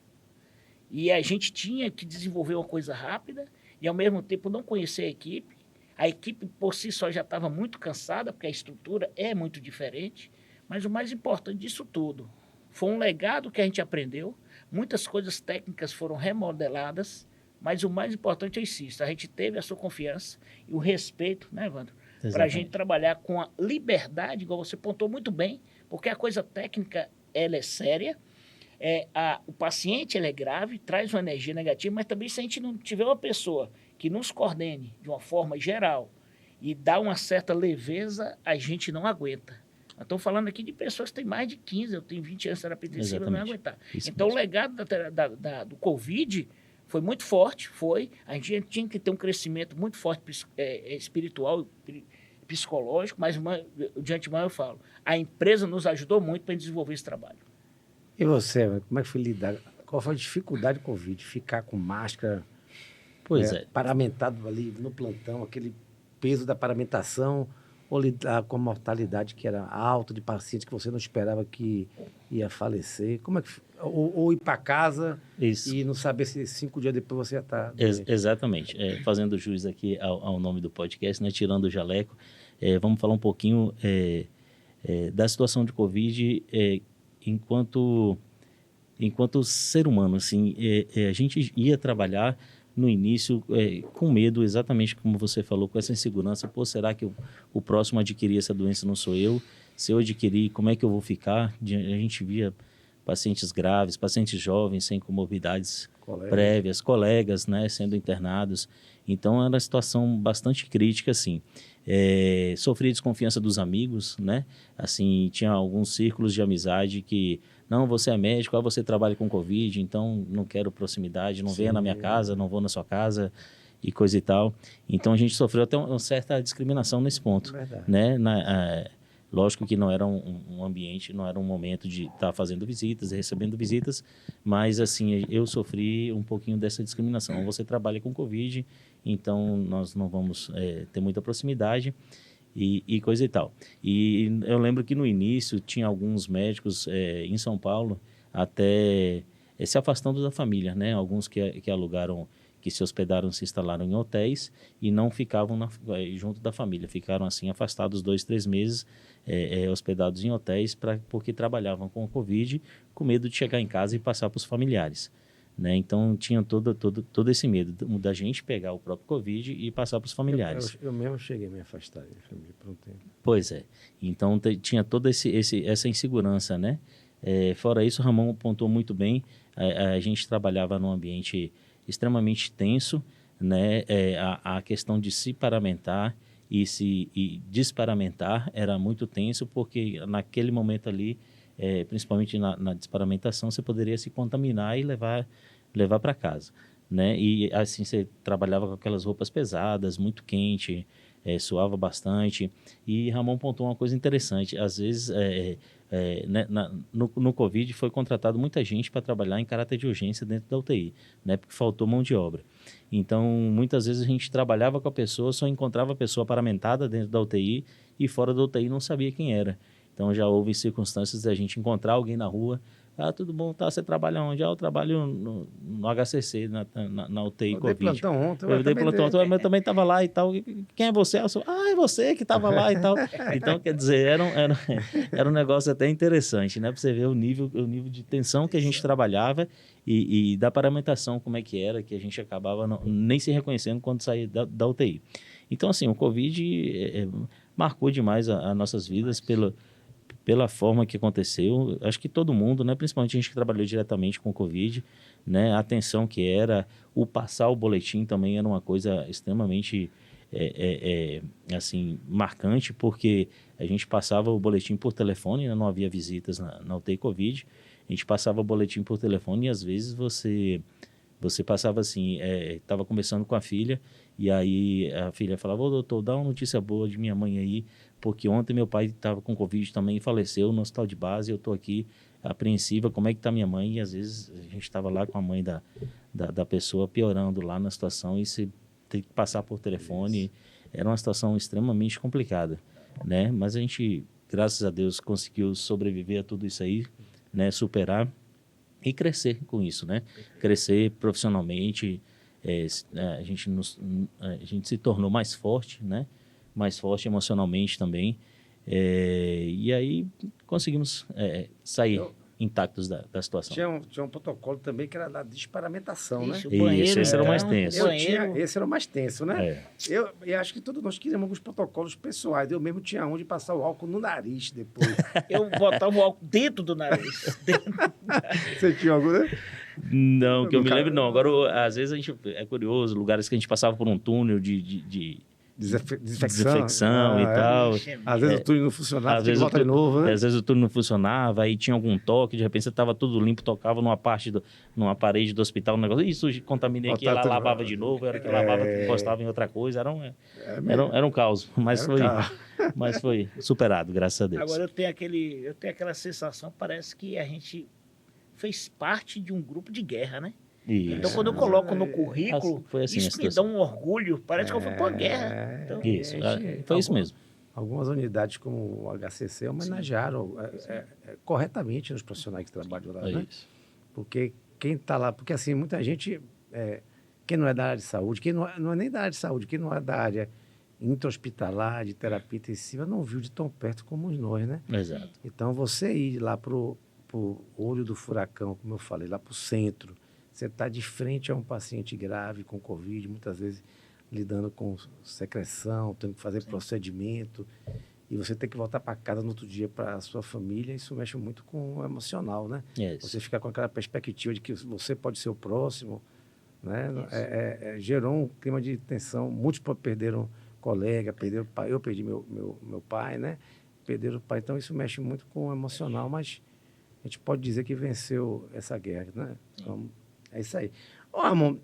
e a gente tinha que desenvolver uma coisa rápida, e ao mesmo tempo não conhecer a equipe. A equipe por si só já estava muito cansada, porque a estrutura é muito diferente, mas o mais importante disso tudo foi um legado que a gente aprendeu, muitas coisas técnicas foram remodeladas, mas o mais importante é isso, a gente teve a sua confiança e o respeito, né, Evandro, para a gente trabalhar com a liberdade, igual você pontuou muito bem, porque a coisa técnica ela é séria, o paciente ele é grave, traz uma energia negativa, mas também se a gente não tiver uma pessoa que nos coordene de uma forma geral e dá uma certa leveza, a gente não aguenta. Estou falando aqui de pessoas que têm mais de 15, eu tenho 20 anos de terapia intensiva, eu não ia aguentar. Isso então, mesmo. o legado do Covid foi muito forte, a gente tinha que ter um crescimento muito forte espiritual e psicológico, mas de antemão eu falo, a empresa nos ajudou muito para desenvolver esse trabalho. E você, como é que foi lidar? Qual foi a dificuldade do Covid? Ficar com máscara, paramentado ali no plantão, aquele peso da paramentação, ou lidar com a mortalidade que era alta de pacientes que você não esperava que ia falecer? Como é que, ou ir para casa e não saber se 5 dias depois você ia estar... Exatamente. Fazendo jus aqui ao nome do podcast, né, tirando o jaleco, vamos falar um pouquinho da situação de Covid enquanto ser humano. Assim, a gente ia trabalhar no início com medo, exatamente como você falou, com essa insegurança. Pô, será que o próximo a adquirir essa doença não sou eu? Se eu adquirir, como é que eu vou ficar? A gente via pacientes graves, pacientes jovens, sem comorbidades prévias, colegas, né, sendo internados. Então, era uma situação bastante crítica, assim. Sofria desconfiança dos amigos, né? Assim, tinha alguns círculos de amizade que... Não, você é médico, você trabalha com Covid, então não quero proximidade, não venha na minha casa, não vou na sua casa e coisa e tal. Então, a gente sofreu até uma certa discriminação nesse ponto. Né? Lógico que não era um ambiente, não era um momento de estar fazendo visitas e recebendo visitas, mas, assim, eu sofri um pouquinho dessa discriminação. Você trabalha com Covid, então nós não vamos ter muita proximidade. E coisa e tal. E eu lembro que no início tinha alguns médicos em São Paulo até se afastando da família, né? Alguns que alugaram, que se hospedaram, se instalaram em hotéis e não ficavam junto da família. Ficaram assim afastados 2, 3 meses, hospedados em hotéis porque trabalhavam com o Covid, com medo de chegar em casa e passar para os familiares. né? Então tinha todo esse medo da gente pegar o próprio Covid e passar para os familiares. Eu mesmo cheguei a me afastar da família por um tempo. Pois é. Então tinha toda essa insegurança, né? Fora isso, o Ramon apontou muito bem, a gente trabalhava num ambiente extremamente tenso, né? A questão de se paramentar e desparamentar era muito tenso, porque naquele momento ali, principalmente na desparamentação, você poderia se contaminar e levar para casa, né? E assim, você trabalhava com aquelas roupas pesadas, muito quente, suava bastante. E Ramon pontuou uma coisa interessante, às vezes né, no Covid foi contratado muita gente para trabalhar em caráter de urgência dentro da UTI, né, porque faltou mão de obra. Então, muitas vezes a gente trabalhava com a pessoa, só encontrava a pessoa paramentada dentro da UTI e fora da UTI não sabia quem era. Então, já houve circunstâncias da gente encontrar alguém na rua. Ah, tudo bom, tá? Você trabalha onde? Ah, eu trabalho no HCC, na UTI Covid. Eu dei plantão ontem. Eu dei plantão ontem, mas eu também estava lá e tal. Quem é você? Eu sou, é você que estava lá e tal. Então, quer dizer, era um negócio até interessante, né? Para você ver o nível de tensão que a gente trabalhava e da paramentação, como é que era, que a gente acabava nem se reconhecendo quando saía da UTI. Então, assim, o Covid marcou demais as nossas vidas pela forma que aconteceu. Acho que todo mundo, né, principalmente a gente que trabalhou diretamente com o Covid, né, a atenção que era, o passar o boletim também era uma coisa extremamente assim, marcante, porque a gente passava o boletim por telefone, né, não havia visitas na UTI Covid, a gente passava o boletim por telefone e às vezes você passava assim, estava conversando com a filha e aí a filha falava, ô doutor, dá uma notícia boa de minha mãe aí, porque ontem meu pai estava com Covid também e faleceu no hospital de base, eu estou aqui apreensiva, como é que está minha mãe? E às vezes a gente estava lá com a mãe da pessoa piorando lá na situação e se ter que passar por telefone, era uma situação extremamente complicada, né? Mas a gente, graças a Deus, conseguiu sobreviver a tudo isso aí, né? Superar e crescer com isso, né? Crescer profissionalmente, a gente se tornou mais forte, né? Mais forte emocionalmente também. E aí conseguimos sair intactos da situação. Tinha um protocolo também que era da desparamentação, né? Ixi, o banheiro, Esse era o mais tenso. Esse era o mais tenso, né? Eu acho que todos nós queríamos alguns protocolos pessoais. Eu mesmo tinha um de passar o álcool no nariz depois. Eu botava o álcool dentro do nariz. Você tinha algum, né? Não, que eu me lembro, não. Agora, às vezes a gente é curioso, lugares que a gente passava por um túnel de desinfecção e tal. Às vezes o túnel não funcionava, tinha que voltar de novo, né? Às vezes o túnel não funcionava, aí tinha algum toque, de repente você estava tudo limpo, tocava numa parede do hospital, um negócio, isso, contaminei aqui, ela lavava de novo, era que lavava, encostava em outra coisa, era um caos, mas foi superado, graças a Deus. Agora eu tenho aquela sensação, parece que a gente fez parte de um grupo de guerra, né? Isso. Então, quando eu coloco no currículo, foi assim, isso me dá um orgulho. Parece que eu fui para a guerra. Então, isso, foi isso mesmo. Algumas unidades como o HCC homenagearam corretamente os profissionais que trabalham lá, né? Isso. Porque quem está lá... Porque, assim, muita gente... quem não é da área de saúde, quem não é nem da área de saúde, quem não é da área intra-hospitalar, de terapia intensiva, não viu de tão perto como nós, né? Exato. Então, você ir lá para o olho do furacão, como eu falei, lá para o centro... Você está de frente a um paciente grave com Covid, muitas vezes lidando com secreção, tendo que fazer procedimento, e você tem que voltar para casa no outro dia para a sua família. Isso mexe muito com o emocional, né? Você fica com aquela perspectiva de que você pode ser o próximo, né? Gerou um clima de tensão. Muitos perderam colega, perderam pai. Eu perdi meu pai, né? Perderam o pai. Então, isso mexe muito com o emocional, mas a gente pode dizer que venceu essa guerra, né? Então, é isso aí. Ramon,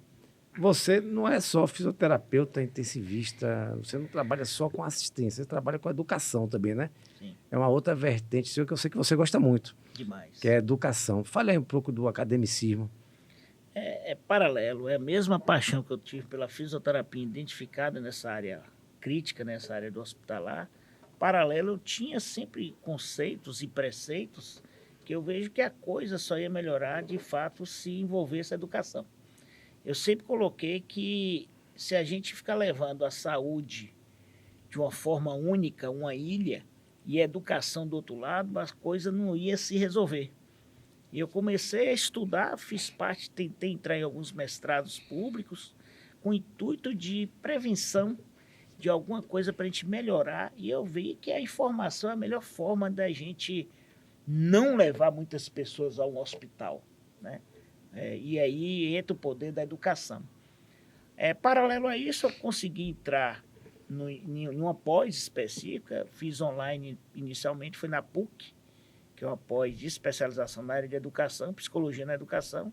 você não é só fisioterapeuta intensivista, você não trabalha só com assistência, você trabalha com educação também, né? Sim. É uma outra vertente sua que eu sei que você gosta muito. Demais. Que é a educação. Fale aí um pouco do academicismo. É paralelo, é a mesma paixão que eu tive pela fisioterapia identificada nessa área crítica, nessa área do hospitalar. Paralelo, eu tinha sempre conceitos e preceitos que eu vejo que a coisa só ia melhorar, de fato, se envolvesse a educação. Eu sempre coloquei que se a gente ficar levando a saúde de uma forma única, uma ilha, e a educação do outro lado, a coisa não ia se resolver. E eu comecei a estudar, fiz parte, tentei entrar em alguns mestrados públicos com o intuito de prevenção de alguma coisa para a gente melhorar. E eu vi que a informação é a melhor forma da gente não levar muitas pessoas ao hospital, né? E aí entra o poder da educação. Paralelo a isso, eu consegui entrar em uma pós específica, fiz online inicialmente, foi na PUC, que é uma pós de especialização na área de educação, psicologia na educação,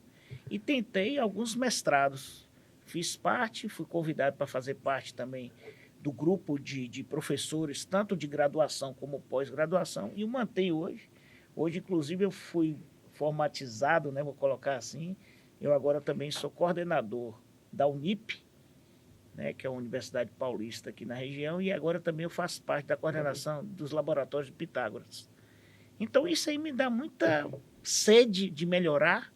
e tentei alguns mestrados. Fiz parte, fui convidado para fazer parte também do grupo de professores, tanto de graduação como pós-graduação, e o mantenho hoje. Hoje, inclusive, eu fui formatizado, né, vou colocar assim, eu agora também sou coordenador da Unip, né, que é a Universidade Paulista aqui na região, e agora também eu faço parte da coordenação dos laboratórios de Pitágoras. Então, isso aí me dá muita sede de melhorar,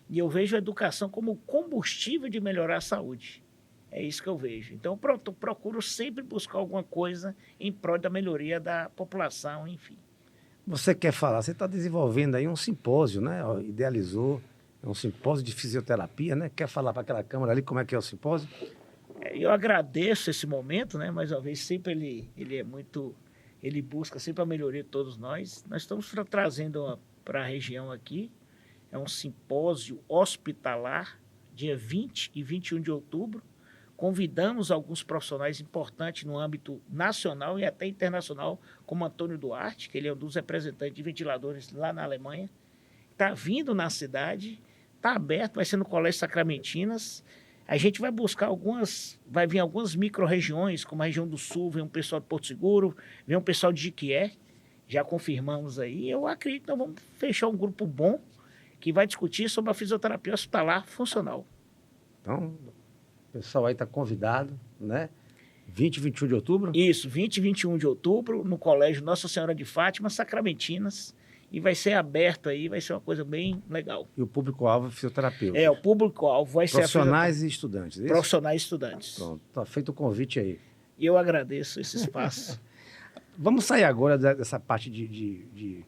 e eu vejo a educação como combustível de melhorar a saúde. É isso que eu vejo. Então, eu procuro sempre buscar alguma coisa em prol da melhoria da população, enfim. Você quer falar, você está desenvolvendo aí um simpósio, né? Idealizou, é um simpósio de fisioterapia, né? Quer falar para aquela câmera ali como é que é o simpósio? Eu agradeço esse momento, né? Mais uma vez, sempre ele é muito... Ele busca sempre a melhoria de todos nós. Nós estamos trazendo para a região aqui, é um simpósio hospitalar, dia 20 e 21 de outubro. Convidamos alguns profissionais importantes no âmbito nacional e até internacional, como Antônio Duarte, que ele é um dos representantes de ventiladores lá na Alemanha. Está vindo na cidade, está aberto, vai ser no Colégio Sacramentinas. A gente vai buscar vai vir algumas micro-regiões, como a região do Sul, vem um pessoal de Porto Seguro, vem um pessoal de Jiquié, já confirmamos aí. Eu acredito que nós vamos fechar um grupo bom que vai discutir sobre a fisioterapia hospitalar funcional. Então, o pessoal aí está convidado, né? 20 e 21 de outubro? Isso, 20 e 21 de outubro, no Colégio Nossa Senhora de Fátima, Sacramentinas. E vai ser aberto aí, vai ser uma coisa bem legal. E o público-alvo é fisioterapeuta? O público-alvo vai ser... Profissionais e estudantes, é isso? Profissionais e estudantes. Pronto, está feito o convite aí. E eu agradeço esse espaço. Vamos sair agora dessa parte de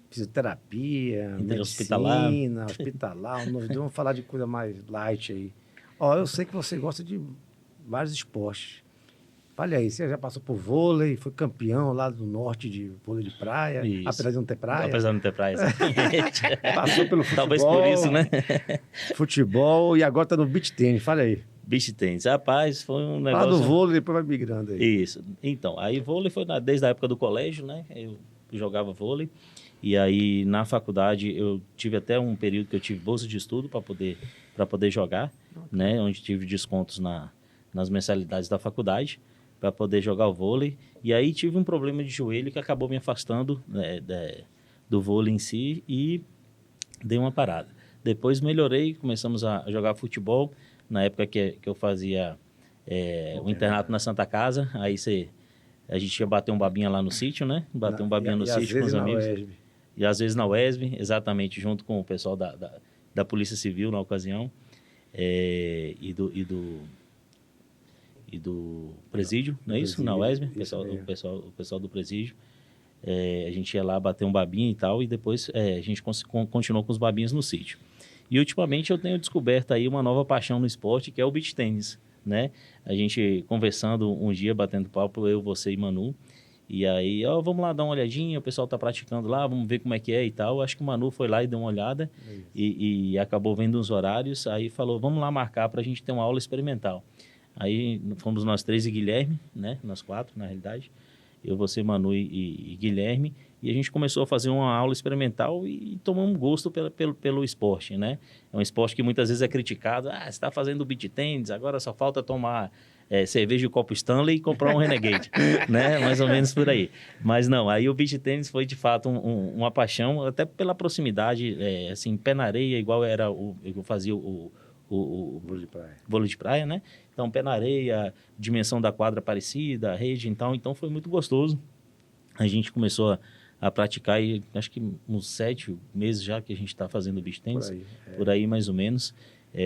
fisioterapia, medicina, hospitalar, vamos falar de coisa mais light aí. Eu sei que você gosta de vários esportes. Fale aí, você já passou por vôlei, foi campeão lá do norte de vôlei de praia, Isso. apesar de não ter praia. Apesar de não ter praia, exatamente. Passou pelo futebol. Talvez por isso, né? Futebol e agora está no beach tennis, fala aí. Beach tennis, rapaz, foi um negócio... Fala do vôlei, depois vai migrando aí. Isso. Então, aí vôlei foi desde a época do colégio, né? Eu jogava vôlei. E aí, na faculdade, eu tive até um período que eu tive bolsa de estudo para poder jogar, né? Onde tive descontos nas mensalidades da faculdade para poder jogar o vôlei. E aí tive um problema de joelho que acabou me afastando, né, do vôlei em si e dei uma parada. Depois melhorei, começamos a jogar futebol. Na época que eu fazia o internato na Santa Casa, aí a gente ia bater um babinha lá no sítio, né? Bater um babinha no sítio com os amigos. E às vezes na UESB, exatamente, junto com o pessoal da Polícia Civil na ocasião, e do presídio, não é isso? Na UESB, o pessoal do presídio. A gente ia lá bater um babinho e tal, e depois a gente continuou com os babinhos no sítio. E ultimamente eu tenho descoberto aí uma nova paixão no esporte, que é o beach tennis, né? A gente conversando um dia, batendo papo, eu, você e Manu, e aí, vamos lá dar uma olhadinha, o pessoal tá praticando lá, vamos ver como é que é e tal. Acho que o Manu foi lá e deu uma olhada e acabou vendo os horários, aí falou, vamos lá marcar para a gente ter uma aula experimental. Aí fomos nós três e Guilherme, né? Nós quatro, na realidade. Eu, você, Manu e Guilherme. E a gente começou a fazer uma aula experimental e tomamos gosto pelo esporte, né? É um esporte que muitas vezes é criticado. Você está fazendo beach tennis, agora só falta tomar cerveja de copo Stanley e comprar um Renegade, né? Mais ou menos por aí. Mas não, aí o beach tennis foi de fato uma paixão, até pela proximidade, assim, pé na areia, igual era eu fazia o vôlei de praia, né? Então, pé na areia, dimensão da quadra parecida, a rede, então foi muito gostoso. A gente começou a praticar e acho que uns 7 meses já que a gente está fazendo beach tennis, por aí mais ou menos.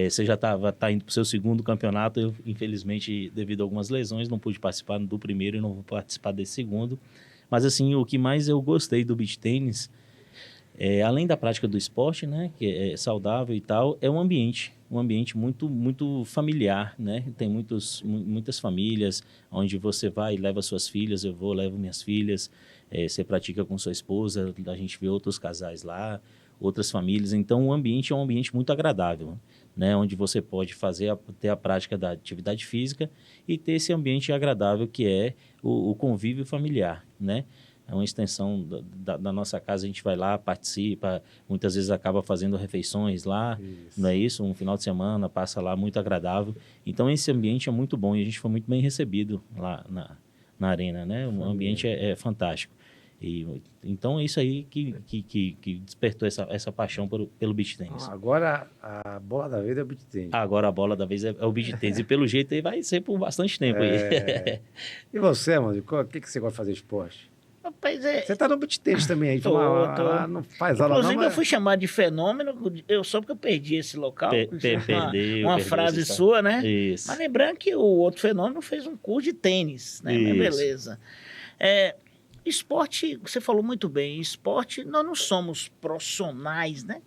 Você já tá indo para o seu segundo campeonato, eu infelizmente devido a algumas lesões não pude participar do primeiro e não vou participar desse segundo. Mas assim, o que mais eu gostei do beach tennis Além da prática do esporte, né, que é saudável e tal, é um ambiente muito, muito familiar, né? Tem muitas famílias onde você vai e leva suas filhas, levo minhas filhas, você pratica com sua esposa, a gente vê outros casais lá, outras famílias. Então, o ambiente é um ambiente muito agradável, né? Onde você pode ter a prática da atividade física e ter esse ambiente agradável que é o convívio familiar, né? É uma extensão da nossa casa, a gente vai lá, participa, muitas vezes acaba fazendo refeições lá, não é isso? Um final de semana, passa lá, muito agradável. Então, esse ambiente é muito bom e a gente foi muito bem recebido lá na arena, né? O ambiente é fantástico. Então, é isso aí que despertou essa paixão pelo beach tennis. Agora, a bola da vez é o beach tennis. Agora, a bola da vez é o beach tennis. E, pelo jeito, aí vai ser por bastante tempo aí. E você, mano? O que você gosta de fazer esporte? Rapaz, Você tá no beach tennis também aí. Tô. Não faz aula não, Inclusive, mas... eu fui chamado de fenômeno, só porque eu perdi esse local. Uma frase sua, né? Isso. Mas lembrando que o outro fenômeno fez um curso de tênis, né? Mas beleza. Esporte, você falou muito bem, esporte, nós não somos profissionais, né?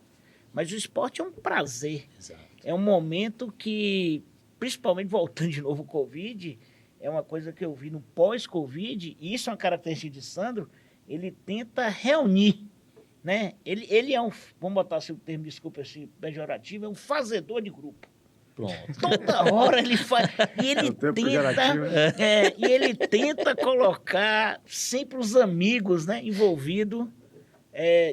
Mas o esporte é um prazer. Exato. É um momento que, principalmente voltando de novo ao Covid, é uma coisa que eu vi no pós-Covid, e isso é uma característica de Sandro, ele tenta reunir, né? Ele é vamos botar assim o termo, desculpa, assim, pejorativo, é um fazedor de grupo. Pronto. Toda hora ele faz. E ele tenta colocar sempre os amigos, né, envolvidos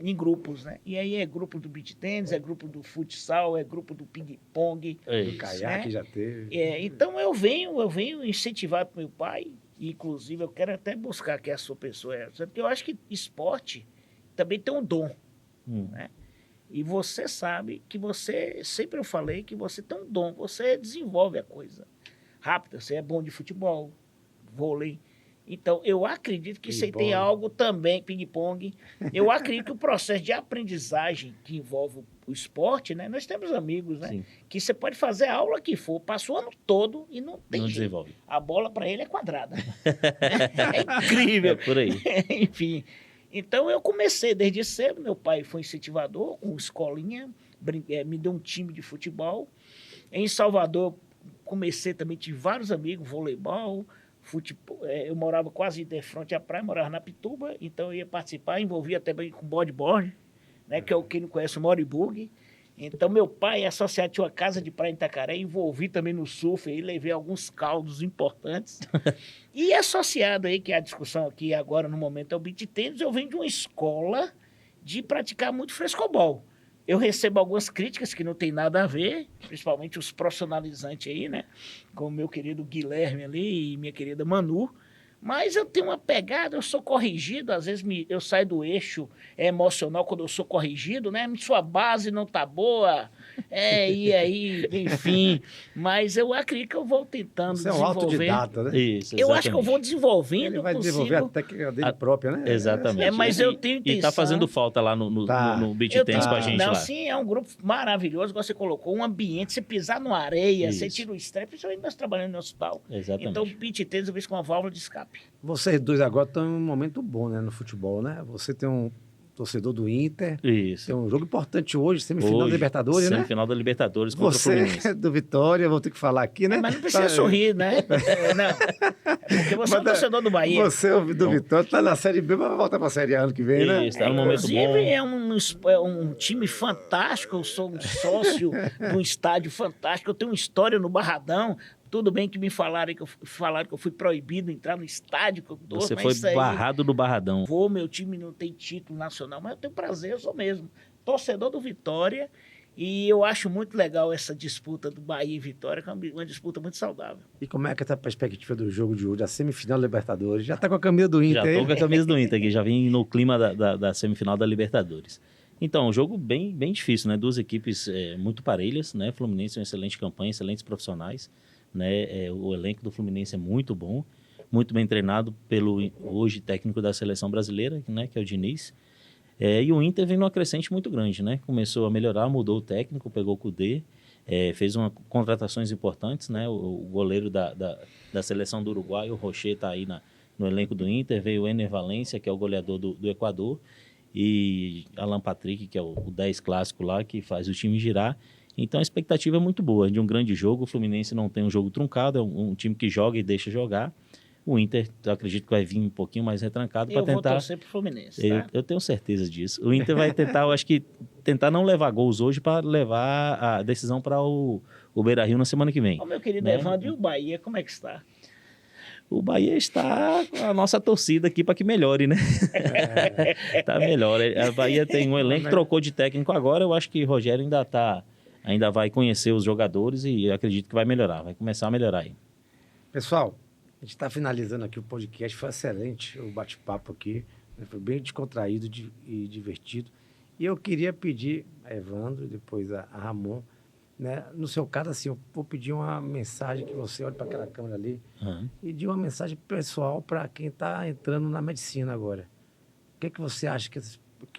em grupos, né? E aí é grupo do beach tennis, é grupo do futsal, é grupo do ping-pong. Do caiaque, né? já teve. Então eu venho incentivar para meu pai, e inclusive eu quero até buscar que a sua pessoa porque eu acho que esporte também tem um dom, né? E você sabe que sempre eu falei que você tem um dom, você desenvolve a coisa rápida, você é bom de futebol, vôlei. Então, eu acredito que você tem algo também, ping-pong. Eu acredito que o processo de aprendizagem que envolve o esporte, né? Nós temos amigos, né? Sim. Que você pode fazer a aula que for, passa o ano todo e não tem jeito. Desenvolve. A bola para ele é quadrada. É incrível. É por aí. Enfim. Então, eu comecei desde cedo. Meu pai foi incentivador, com escolinha, me deu um time de futebol. Em Salvador, comecei também, tive vários amigos, voleibol, futebol. Eu morava quase de frente à praia, morava na Pituba, então eu ia participar, envolvia também com bodyboard, né, que é quem não conhece o Moribug. Então, meu pai é associado, tinha uma casa de praia em Itacaré, envolvi também no surf, aí levei alguns caldos importantes. E associado aí, que é a discussão aqui agora no momento é o beach tennis, eu venho de uma escola de praticar muito frescobol. Eu recebo algumas críticas que não tem nada a ver, principalmente os profissionalizantes aí, né? Como meu querido Guilherme ali e minha querida Manu. Mas eu tenho uma pegada, eu sou corrigido, às vezes eu saio do eixo emocional quando eu sou corrigido, né? Sua base não tá boa, e aí, enfim. Mas eu acredito que eu vou tentando Você é um desenvolver. autodidata, né? Isso, eu acho que eu vou desenvolvendo. Ele vai desenvolver a técnica dele própria, né? Exatamente. Mas eu tenho intenção. E tá fazendo falta lá no beach tennis com a gente lá. Sim, é um grupo maravilhoso, igual você colocou, um ambiente, você pisar numa areia, Isso. você tira o estresse, principalmente nós trabalhando no hospital. Exatamente. Então, o beach tennis eu vejo com uma válvula de escape. Vocês dois agora estão em um momento bom, né, no futebol, né? Você tem um torcedor do Inter. Isso. Tem um jogo importante hoje, semifinal da Libertadores, né? Semifinal da Libertadores contra o Você Fluminense. é do Vitória, vou ter que falar aqui, né? Mas não precisa sorrir, né? Não. É porque você é um torcedor do Bahia. Você é do Vitória, tá na Série B, mas vai voltar pra Série A ano que vem, né? Isso, tá num momento bom. Inclusive, é um time fantástico, eu sou um sócio de um estádio fantástico, eu tenho uma história no Barradão. Tudo bem que me falaram que eu fui proibido de entrar no estádio que eu tô, Você mas foi isso aí, barrado do Barradão. meu time não tem título nacional, mas eu tenho prazer, eu sou mesmo. Torcedor do Vitória, e eu acho muito legal essa disputa do Bahia e Vitória, que é uma disputa muito saudável. E como é que tá a perspectiva do jogo de hoje, a semifinal da Libertadores? Já tá com a camisa do Inter, Já tô hein? com a camisa do Inter aqui, já vim no clima da semifinal da Libertadores. Então, um jogo bem difícil, né? Duas equipes muito parelhas, né? Fluminense é uma excelente campanha, excelentes profissionais, né? O elenco do Fluminense é muito bom, muito bem treinado pelo hoje técnico da seleção brasileira, né? Que é o Diniz. E o Inter vem numa crescente muito grande, né? Começou a melhorar, mudou o técnico, pegou o Kudê, fez contratações importantes, né? O goleiro da seleção do Uruguai, o Rocher, está aí no elenco do Inter. Veio o Ener Valencia, que é o goleador do Equador. e Alan Patrick, que é o 10 clássico lá, que faz o time girar. Então a expectativa é muito boa de um grande jogo. O Fluminense não tem um jogo truncado, é um time que joga e deixa jogar. O Inter, eu acredito que vai vir um pouquinho mais retrancado para tentar... Eu vou torcer pro Fluminense, tá? Eu tenho certeza disso. O Inter vai tentar, eu acho que, tentar não levar gols hoje para levar a decisão para o Beira-Rio na semana que vem. Ô, meu querido Né? Evandro, e o Bahia, como é que está? O Bahia está com a nossa torcida aqui para que melhore, né? Tá melhor. A Bahia tem um elenco, trocou de técnico agora. Eu acho que o Rogério ainda vai conhecer os jogadores e acredito que vai melhorar, vai começar a melhorar aí. Pessoal, a gente está finalizando aqui o podcast. Foi excelente o bate-papo aqui. Foi bem descontraído e divertido. E eu queria pedir a Evandro e depois a Ramon, né? No seu caso, assim, eu vou pedir uma mensagem que você olhe para aquela câmera ali e dê uma mensagem pessoal para quem está entrando na medicina agora. O que é que você acha que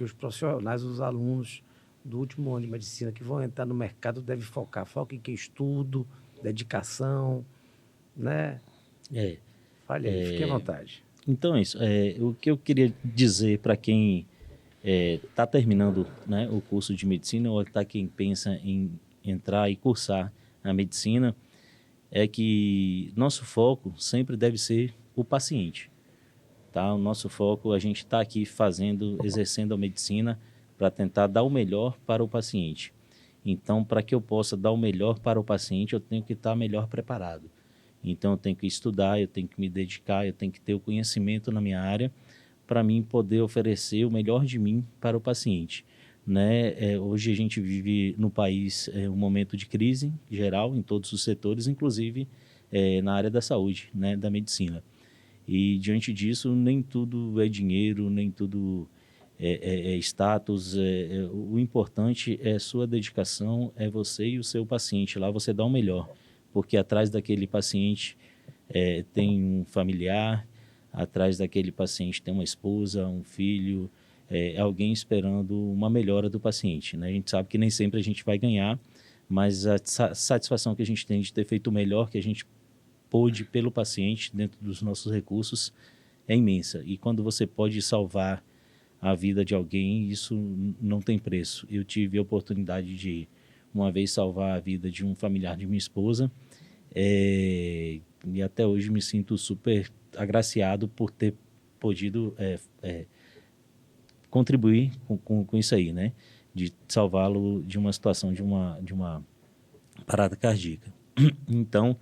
os profissionais, os alunos do último ano de medicina que vão entrar no mercado devem focar? Foca em que? Estudo, dedicação, né? Fale aí, fique à vontade. Então é isso. O que eu queria dizer para quem está terminando, né, o curso de medicina ou está quem pensa em entrar e cursar a medicina é que nosso foco sempre deve ser o paciente. Tá? O nosso foco, a gente está aqui exercendo a medicina para tentar dar o melhor para o paciente. Então, para que eu possa dar o melhor para o paciente, eu tenho que estar melhor preparado. Então, eu tenho que estudar, eu tenho que me dedicar, eu tenho que ter o conhecimento na minha área para mim poder oferecer o melhor de mim para o paciente. Né? Hoje a gente vive no país um momento de crise geral em todos os setores, inclusive na área da saúde, né? Da medicina. E diante disso, nem tudo é dinheiro, nem tudo é status. O importante é sua dedicação, é você e o seu paciente. Lá você dá o melhor, porque atrás daquele paciente tem um familiar, atrás daquele paciente tem uma esposa, um filho, alguém esperando uma melhora do paciente. Né? A gente sabe que nem sempre a gente vai ganhar, mas a satisfação que a gente tem de ter feito o melhor que a gente pôde pelo paciente dentro dos nossos recursos é imensa. E quando você pode salvar a vida de alguém, isso não tem preço. Eu tive a oportunidade de, uma vez, salvar a vida de um familiar de minha esposa, e até hoje me sinto super agraciado por ter podido contribuir com isso aí, né? De salvá-lo de uma situação de uma parada cardíaca. Então,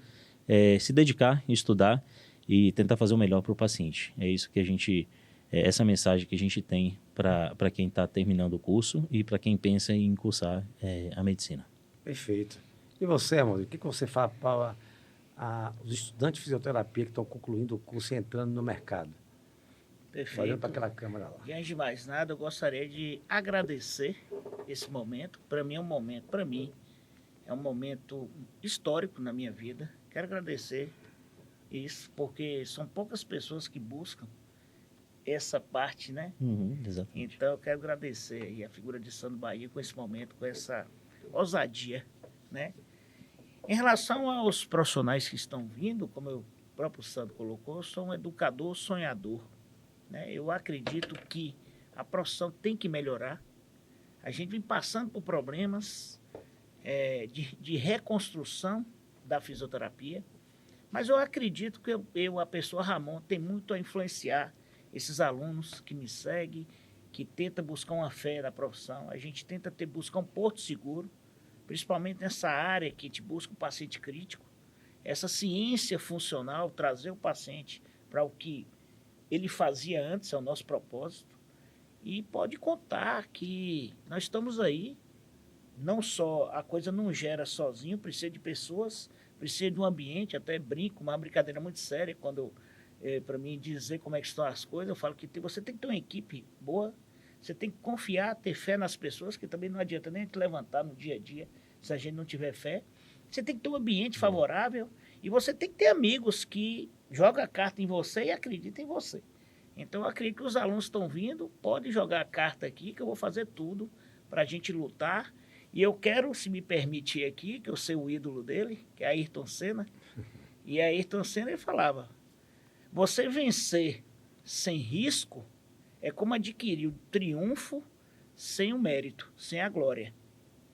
se dedicar, estudar e tentar fazer o melhor para o paciente. É isso que a gente, essa mensagem que a gente tem para quem está terminando o curso e para quem pensa em cursar a medicina. Perfeito. E você, amor, o que você fala para os estudantes de fisioterapia que estão concluindo o curso e entrando no mercado? Perfeito. Olhando para aquela câmera lá. Antes de mais nada, eu gostaria de agradecer esse momento. Para mim é um momento histórico na minha vida. Quero agradecer isso, porque são poucas pessoas que buscam essa parte, né? Exatamente. Então, eu quero agradecer aí a figura de Sandro Bahia com esse momento, com essa ousadia, né? Em relação aos profissionais que estão vindo, como o próprio Sandro colocou, eu sou um educador sonhador, né? Eu acredito que a profissão tem que melhorar. A gente vem passando por problemas de reconstrução da fisioterapia, mas eu acredito que a pessoa Ramon, tem muito a influenciar esses alunos que me seguem, que tentam buscar uma fé na profissão. A gente tenta buscar um porto seguro, principalmente nessa área que te busca o paciente crítico, essa ciência funcional, trazer o paciente para o que ele fazia antes, é o nosso propósito. E pode contar que nós estamos aí, não só a coisa não gera sozinho, precisa de pessoas, precisa de um ambiente, até brinco, uma brincadeira muito séria, quando para mim dizer como é que estão as coisas, eu falo que você tem que ter uma equipe boa, você tem que confiar, ter fé nas pessoas, que também não adianta nem te levantar no dia a dia se a gente não tiver fé. Você tem que ter um ambiente favorável e você tem que ter amigos que jogam a carta em você e acreditam em você. Então, eu acredito que os alunos estão vindo, podem jogar a carta aqui, que eu vou fazer tudo para a gente lutar. E eu quero, se me permitir aqui, que eu sou o ídolo dele, que é Ayrton Senna. E Ayrton Senna, ele falava, você vencer sem risco é como adquirir o triunfo sem o mérito, sem a glória.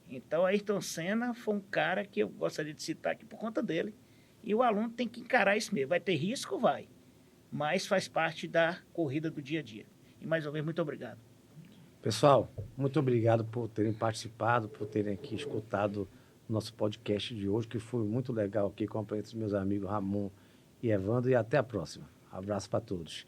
Então, Ayrton Senna foi um cara que eu gostaria de citar aqui por conta dele. E o aluno tem que encarar isso mesmo. Vai ter risco? Vai. Mas faz parte da corrida do dia a dia. E mais uma vez, muito obrigado. Pessoal, muito obrigado por terem participado, por terem aqui escutado o nosso podcast de hoje, que foi muito legal aqui com os meus amigos Ramon e Evandro. E até a próxima. Abraço para todos.